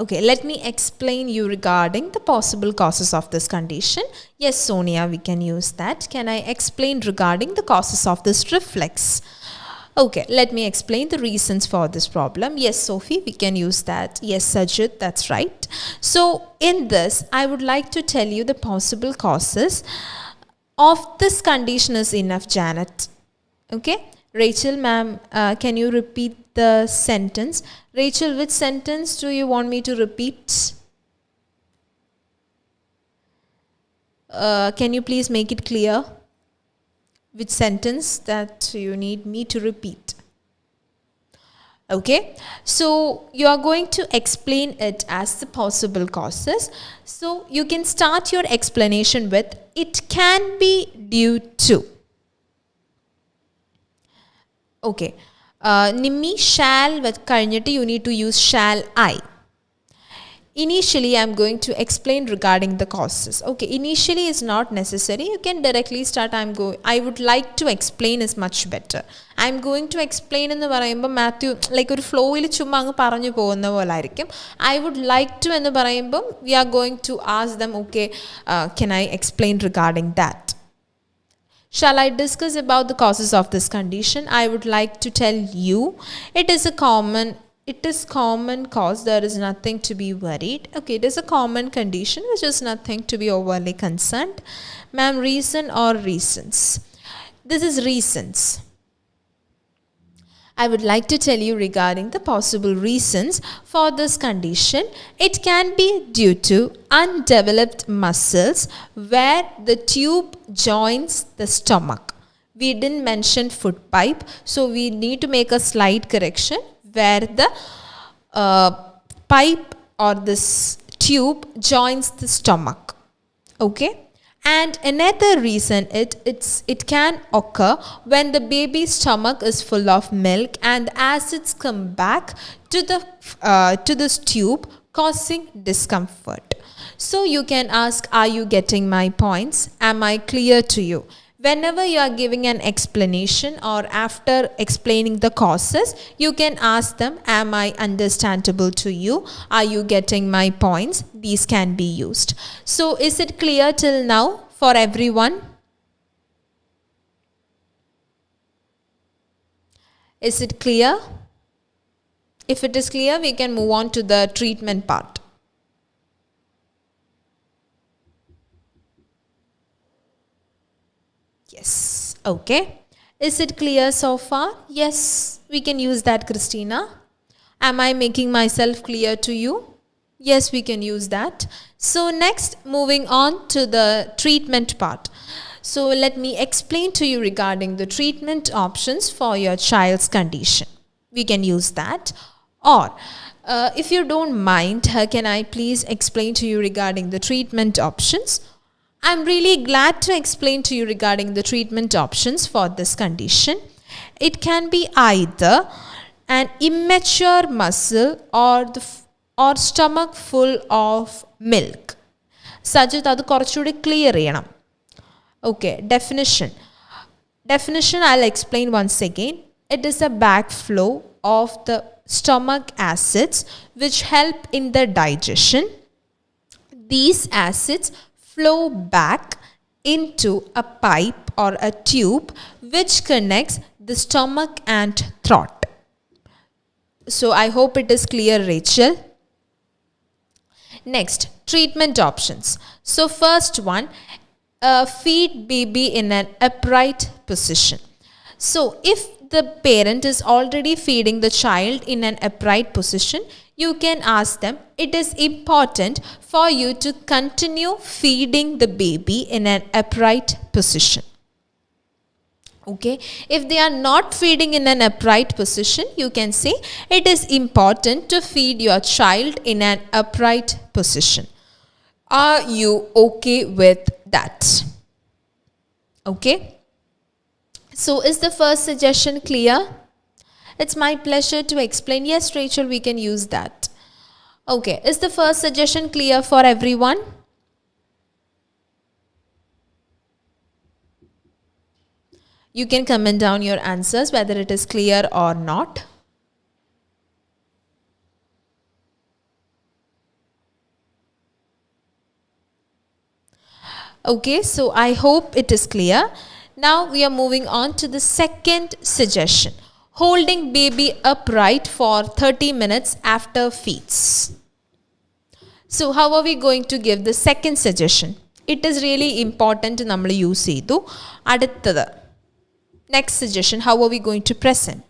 okay, let me explain you regarding the possible causes of this condition. Yes, Sonia, we can use that. Can I explain regarding the causes of this reflux? Okay, let me explain the reasons for this problem. Yes, Sophie, we can use that. Yes, Sajid, that's right. So in this, I would like to tell you the possible causes of this condition is enough, Janet. Okay, Rachel ma'am, can you repeat the sentence? Rachel, which sentence do you want me to repeat? Can you please make it clear? Which sentence that you need me to repeat? Okay, so you are going to explain it as the possible causes. So you can start your explanation with, it can be due to. Okay, Nimmi shall with കഴിഞ്ഞിട്ട് you need to use shall I. Initially, I am going to explain regarding the causes. Okay, initially is not necessary. You can directly start. I would like to explain is much better. I am going to explain എന്ന് പറയുമ്പോൾ Matthew like ഒരു ഫ്ലോയിൽ ചുമ്മാ അങ്ങ് പറഞ്ഞു പോകുന്ന പോലെ ആയിരിക്കും. I would like to എന്ന് പറയുമ്പോൾ we are going to ask them, okay, can I explain regarding that? Shall I discuss about the causes of this condition? I would like to tell you it is common cause. There is nothing to be worried. Okay, it is a common condition which is nothing to be overly concerned. Ma'am, reason or reasons? This is reasons. I would like to tell you regarding the possible reasons for this condition. It can be due to undeveloped muscles where the tube joins the stomach. We didn't mention food pipe, so we need to make a slight correction where the pipe or this tube joins the stomach. Okay, and another reason it can occur when the baby's stomach is full of milk and acids come back to this tube, causing discomfort. So you can ask, are you getting my points? Am I clear to you? Whenever you are giving an explanation or after explaining the causes, you can ask them, am I understandable to you? Are you getting my points? These can be used. So is it clear till now for everyone? Is it clear? If it is clear, we can move on to the treatment part. Yes. Okay. Is it clear so far? Yes, we can use that, Christina. Am I making myself clear to you? Yes, we can use that. So next, moving on to the treatment part. So let me explain to you regarding the treatment options for your child's condition. We can use that. Or if you don't mind, can I please explain to you regarding the treatment options? I'm really glad to explain to you regarding the treatment options for this condition. It can be either an immature muscle or stomach full of milk. Sajid, adu korchude clear cheyanam. Okay, definition I'll explain once again. It is a backflow of the stomach acids which help in the digestion. These acids flow back into a pipe or a tube which connects the stomach and throat. So I hope it is clear, Rachel. Next, treatment options. So first one, feed baby in an upright position. So if the parent is already feeding the child in an upright position, you can ask them, it is important for you to continue feeding the baby in an upright position. Okay, if they are not feeding in an upright position, you can say it is important to feed your child in an upright position. Are you okay with that? Okay, so is the first suggestion clear? It's my pleasure to explain. Yes, Rachel, we can use that. Okay, is the first suggestion clear for everyone? You can comment down your answers whether it is clear or not. Okay, so I hope it is clear. Now we are moving on to the second suggestion. Holding baby upright for 30 minutes after feeds. So how are we going to give the second suggestion? It is really important nammal use cheyidu. Adutthathu. Next suggestion, how are we going to present?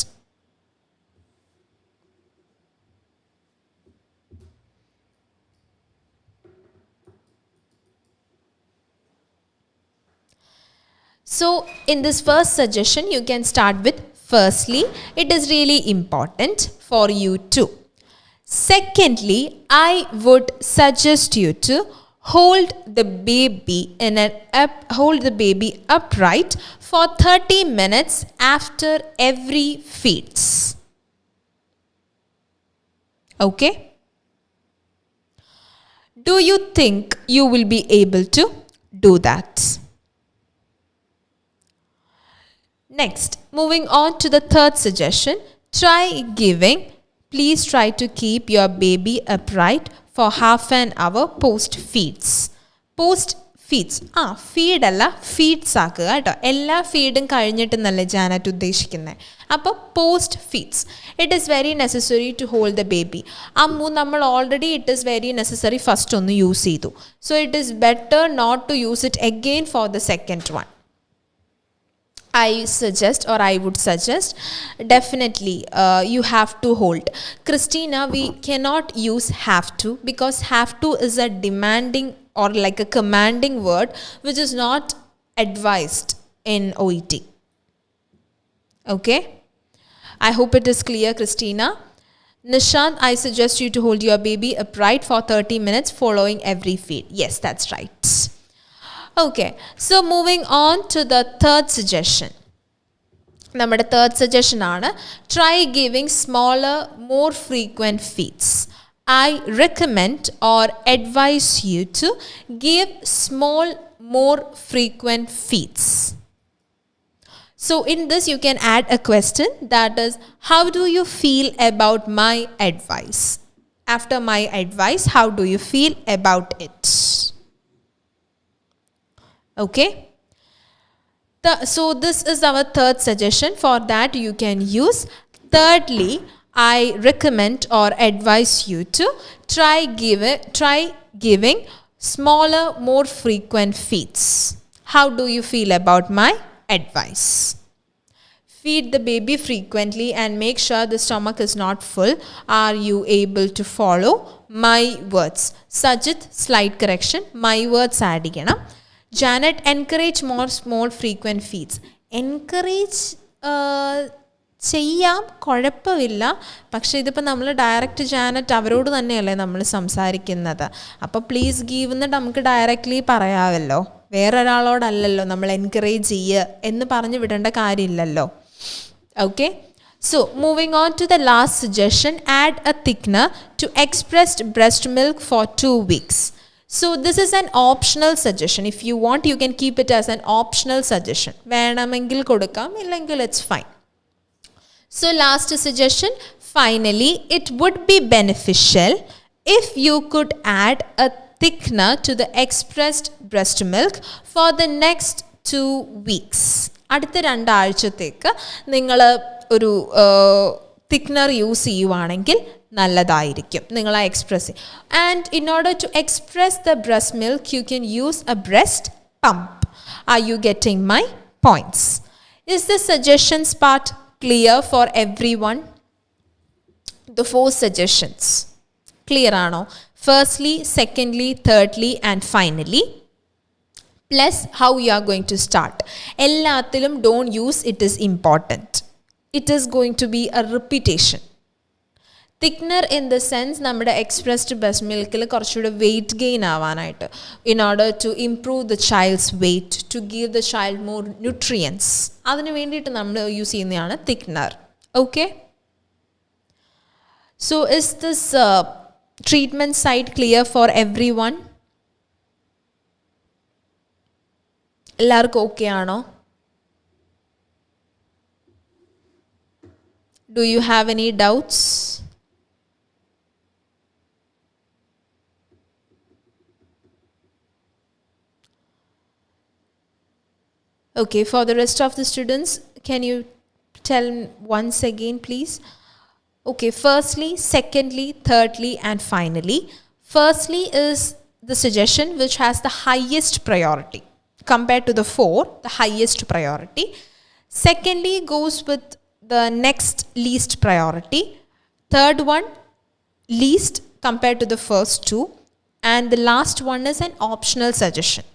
So in this first suggestion, you can start with firstly, it is really important for you to. Secondly, I would suggest you to hold the baby upright for 30 minutes after every feeds. Okay? Do you think you will be able to do that? Next, moving on to the third suggestion, please try to keep your baby upright for half an hour post feeds. Post feeds, feed alla feeds ആക്കുക കേട്ടോ. എല്ലാ ഫീഡും കഴിഞ്ഞിട്ടെന്നല്ലേ Janet ഉദ്ദേശിക്കുന്നത്. അപ്പോൾ post feeds it is very necessary to hold the baby. നമ്മൾ already it is very necessary first ഒന്ന് use ചെയ്തു. So it is better not to use it again for the second one. I would suggest definitely you have to hold. Christina, we cannot use have to because have to is a demanding or like a commanding word which is not advised in OET. Okay? I hope it is clear, Christina. Nishant, I suggest you to hold your baby upright for 30 minutes following every feed. Yes, that's right. Okay, so moving on to the third suggestion. നമ്മുടെ third suggestion ആണ് try giving smaller, more frequent feeds. I recommend or advise you to give small, more frequent feeds. So in this you can add a question that is, how do you feel about my advice? After my advice, how do you feel about it? Okay, so this is our third suggestion. For that you can use. Thirdly, I recommend or advise you to try giving smaller, more frequent feeds. How do you feel about my advice? Feed the baby frequently and make sure the stomach is not full. Are you able to follow my words? Sajid, slight correction, my words add cheyanam. Janet, encourage more small frequent feeds. Encourage ചെയ്യാം, കുഴപ്പമില്ല. പക്ഷേ ഇതിപ്പോൾ നമ്മൾ direct Janet അവരോട് തന്നെയല്ലേ നമ്മൾ സംസാരിക്കുന്നത്. അപ്പോൾ പ്ലീസ് ഗീവ് എന്നിട്ട് നമുക്ക് ഡയറക്റ്റ്ലി പറയാമല്ലോ. വേറൊരാളോടല്ലല്ലോ നമ്മൾ എൻകറേജ് ചെയ്യുക എന്ന് പറഞ്ഞു വിടേണ്ട കാര്യമില്ലല്ലോ. Okay, so moving on to the last suggestion, add a thickener to expressed breast milk for 2 weeks. So this is an optional suggestion. If you want, you can keep it as an optional suggestion. വേണമെങ്കിൽ കൊടുക്കാം, ഇല്ലെങ്കിൽ it's fine. So last suggestion, finally, it would be beneficial if you could add a thickener to the expressed breast milk for the next 2 weeks. അടുത്ത 2 ആഴ്ചത്തേക്ക് നിങ്ങൾ ഒരു തിക്നർ use ചെയ്യുവാണെങ്കിൽ നല്ലതായിരിക്കും. നിങ്ങൾ ആ express. And in order to express the breast milk you can use a breast pump. Are you getting my points? Is the suggestions part clear for everyone? The 4 suggestions clear ആണോ? Firstly, secondly, thirdly and finally, plus how you are going to start. എല്ലാത്തിലും don't use it is important. It is going to be a repetition. Thicker in the sense നമ്മുടെ expressed breast മിൽക്കിൽ കുറച്ചുകൂടെ weight gain ആവാനായിട്ട്, in order to improve the child's weight, to give the child more nutrients, അതിന് വേണ്ടിയിട്ട് നമ്മൾ use ചെയ്യുന്നതാണ് thicker. Okay, so is this treatment side clear for every one? എല്ലാവർക്കും okay ആണോ? Do you have any doubts? Okay, for the rest of the students, can you tell once again, please? Okay, firstly, secondly, thirdly, and finally. Firstly is the suggestion which has the highest priority. Compared to the 4, the highest priority. Secondly goes with the next least priority. Third one, least compared to the first two. And the last one is an optional suggestion.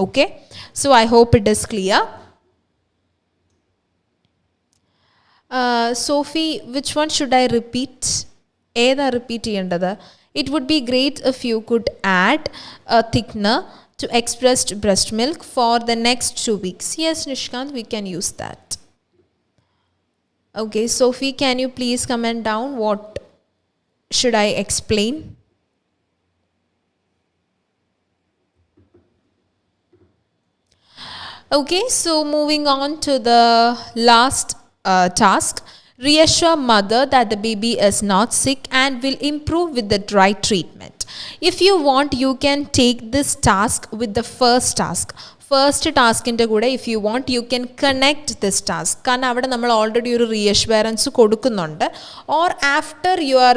Okay, so I hope it is clear. Sophie, which one should I repeat? Eda repeat cheyandada? It would be great if you could add a thickener to expressed breast milk for the next 2 weeks. Yes, Nishkant, we can use that. Okay, Sophie, can you please comment down what should I explain? Okay, so moving on to the last task. Reassure mother that the baby is not sick and will improve with the right treatment. If you want, you can take this task with the first task. First task in the kuda, if you want, you can connect this task. കാരണം അവിടെ നമ്മൾ already ഒരു reassurance കൊടുക്കുന്നുണ്ട്. Or after your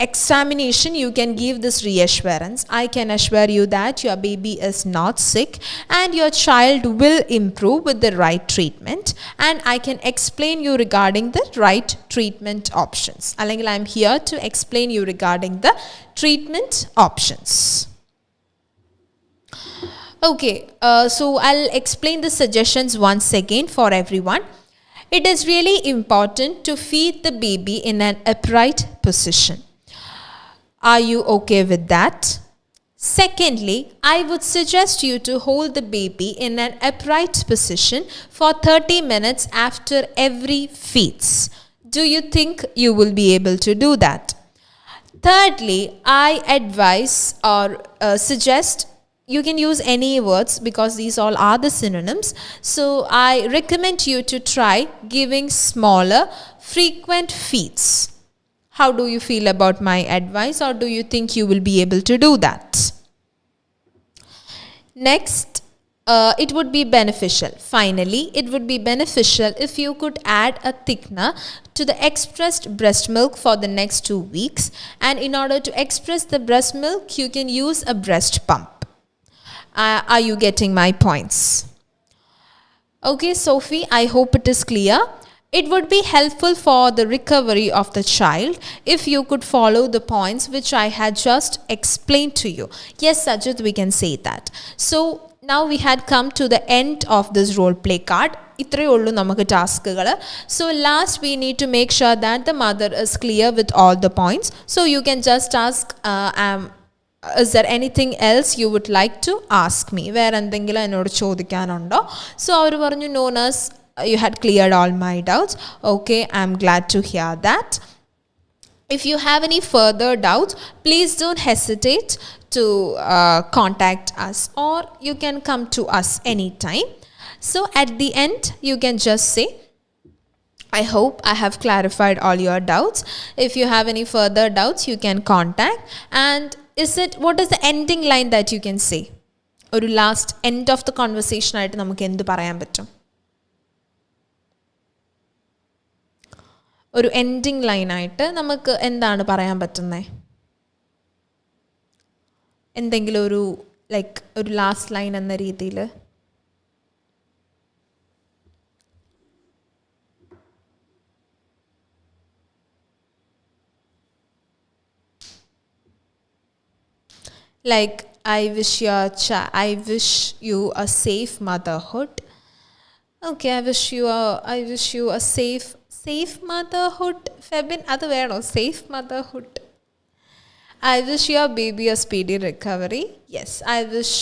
examination, you can give this reassurance. I can assure you that your baby is not sick and your child will improve with the right treatment, and I can explain you regarding the right treatment options. Allengal I am here to explain you regarding the treatment options. Okay, so I'll explain the suggestions once again for everyone. It is really important to feed the baby in an upright position. Are you okay with that? Secondly, I would suggest you to hold the baby in an upright position for 30 minutes after every feeds. Do you think you will be able to do that? Thirdly, I advise or suggest, you can use any words because these all are the synonyms. So I recommend you to try giving smaller, frequent feeds. How do you feel about my advice, or do you think you will be able to do that? Next, it would be beneficial. Finally, it would be beneficial if you could add a thickener to the expressed breast milk for the next 2 weeks. And in order to express the breast milk, you can use a breast pump. Are you getting my points? Okay, Sophie, I hope it is clear. It would be helpful for the recovery of the child if you could follow the points which I had just explained to you. Yes, Sajid, we can say that. So now we had come to the end of this role play card. ഇത്രയേ ഉള്ളൂ നമുക്ക് ടാസ്കുകൾ. So last we need to make sure that the mother is clear with all the points. So you can just ask, is there anything else you would like to ask me? വേറെ എന്തെങ്കിലും എന്നോട് ചോദിക്കാനുണ്ടോ? So അവർ പറഞ്ഞു, no nurse, you had cleared all my doubts. Okay, I'm glad to hear that. If you have any further doubts, please don't hesitate to contact us, or you can come to us anytime. So at the end, you can just say, I hope I have clarified all your doubts. If you have any further doubts, you can contact. And what is the ending line that you can say? ഒരു last end of the conversation ആയിട്ട് നമുക്ക് എന്ത് പറയാൻ പറ്റും? ഒരു ending ലൈനായിട്ട് നമുക്ക് എന്താണ് പറയാൻ പറ്റുന്നത്? എന്തെങ്കിലും ഒരു ലൈക്ക് ഒരു ലാസ്റ്റ് ലൈൻ എന്ന രീതിയിൽ. Like, I wish you a safe motherhood. Okay, I wish you a safe motherhood. Febin, adu veno, safe motherhood. I wish your baby a speedy recovery. Yes, I wish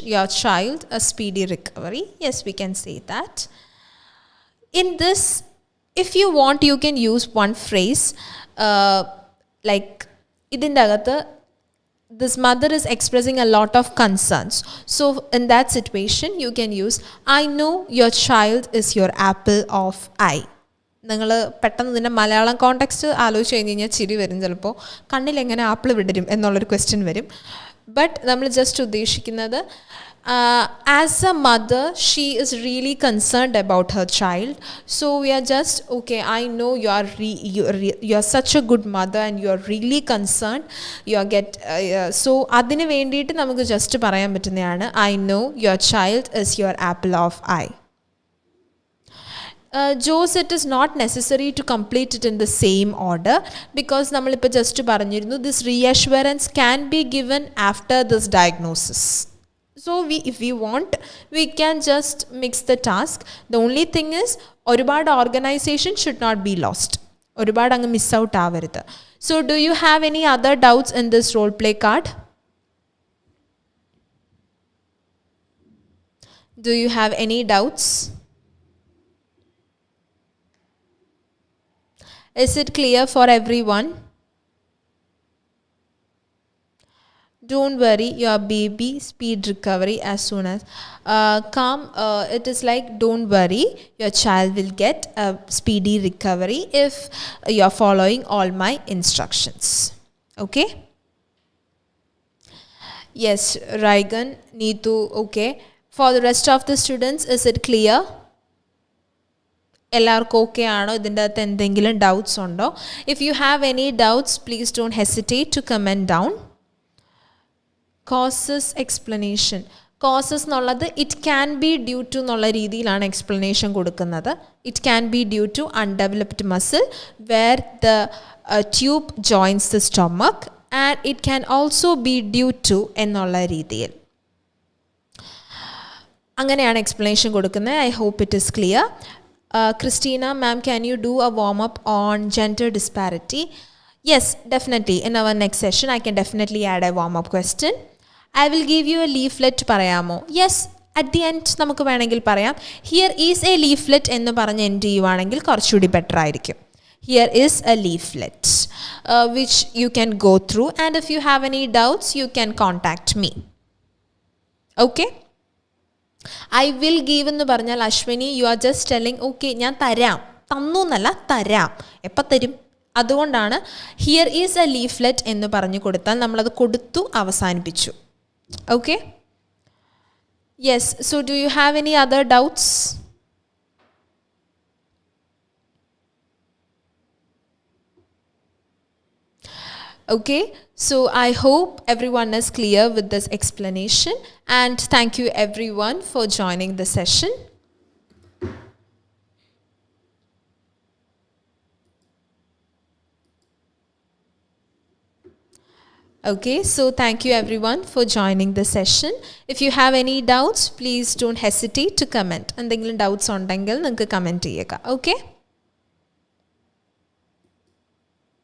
your child a speedy recovery. Yes, we can say that. In this, if you want, you can use one phrase like idinte agathu this mother is expressing a lot of concerns. So in that situation, you can use, I know your child is your apple of eye. നിങ്ങൾ പെട്ടെന്ന് ഇതിൻ്റെ Malayalam context ആലോചിച്ച് കഴിഞ്ഞ് കഴിഞ്ഞാൽ ചിരി വരും. ചിലപ്പോൾ കണ്ണിൽ എങ്ങനെ ആപ്പിൾ വിടരും എന്നുള്ളൊരു ക്വസ്റ്റ്യൻ വരും. ബട്ട് നമ്മൾ ജസ്റ്റ് ഉദ്ദേശിക്കുന്നത് As a mother, she is really concerned about her child. So we are just, okay, I know you are such a good mother and you are really concerned. You are so adinu vendite namukku just parayan pattunnayanu, I know your child is your apple of eye. Jose, it is not necessary to complete it in the same order because നമ്മളിപ്പോൾ just പറഞ്ഞിരുന്നു this reassurance can be given after this diagnosis. So if we want, we can just mix the task. The only thing is ഒരുപാട് organization should not be lost. ഒരുപാട് അങ്ങ് miss out ആവരുത്. So do you have any other doubts in this role play card? Do you have any doubts? Is it clear for everyone? Don't worry, your baby speed recovery as soon as calm. It is like, don't worry, your child will get a speedy recovery if you are following all my instructions. Okay? Yes, Raigan, Neetu, okay. For the rest of the students, is it clear? എല്ലാവർക്കും okay ആണോ? ഇതിൻ്റെ അകത്ത് എന്തെങ്കിലും doubts ഉണ്ടോ? If you have any doubts please don't hesitate to comment down. Causes explanation. Causes എന്നുള്ളത് it can be due to എന്നുള്ള രീതിയിലാണ് explanation കൊടുക്കുന്നത്. It can be due to undeveloped muscle where the tube joins the stomach and it can also be due to എന്നുള്ള രീതിയിൽ അങ്ങനെയാണ് explanation കൊടുക്കുന്നത്. I hope it is clear. Christina, ma'am, can you do a warm-up on gender disparity? Yes, definitely. In our next session, I can definitely add a warm-up question. I will give you a leaflet, parayamo. Yes, at the end, namukku venengil parayam. Here is a leaflet ennu paranju end cheyyuvanengil korchudi better aayirikkum. Here is a leaflet which you can go through, and if you have any doubts, you can contact me. Okay? I will give എന്ന് പറഞ്ഞാൽ Ashwini you are just telling okay ഞാൻ തരാം, തന്നു എന്നല്ല തരാം, എപ്പോൾ തരും? അതുകൊണ്ടാണ് ഹിയർ ഈസ് എ ലീഫ്ലെറ്റ് എന്ന് പറഞ്ഞു കൊടുത്താൽ നമ്മളത് കൊടുത്തു അവസാനിപ്പിച്ചു. Okay? Yes. So do you have any other doubts? Okay, so I hope everyone is clear with this explanation, and thank you everyone for joining the session. Okay, so thank you everyone for joining the session. If you have any doubts, please don't hesitate to comment. എന്തെങ്കിലും doubts ഉണ്ടെങ്കിൽ നിങ്ങൾക്ക് comment ചെയ്യുക. Okay?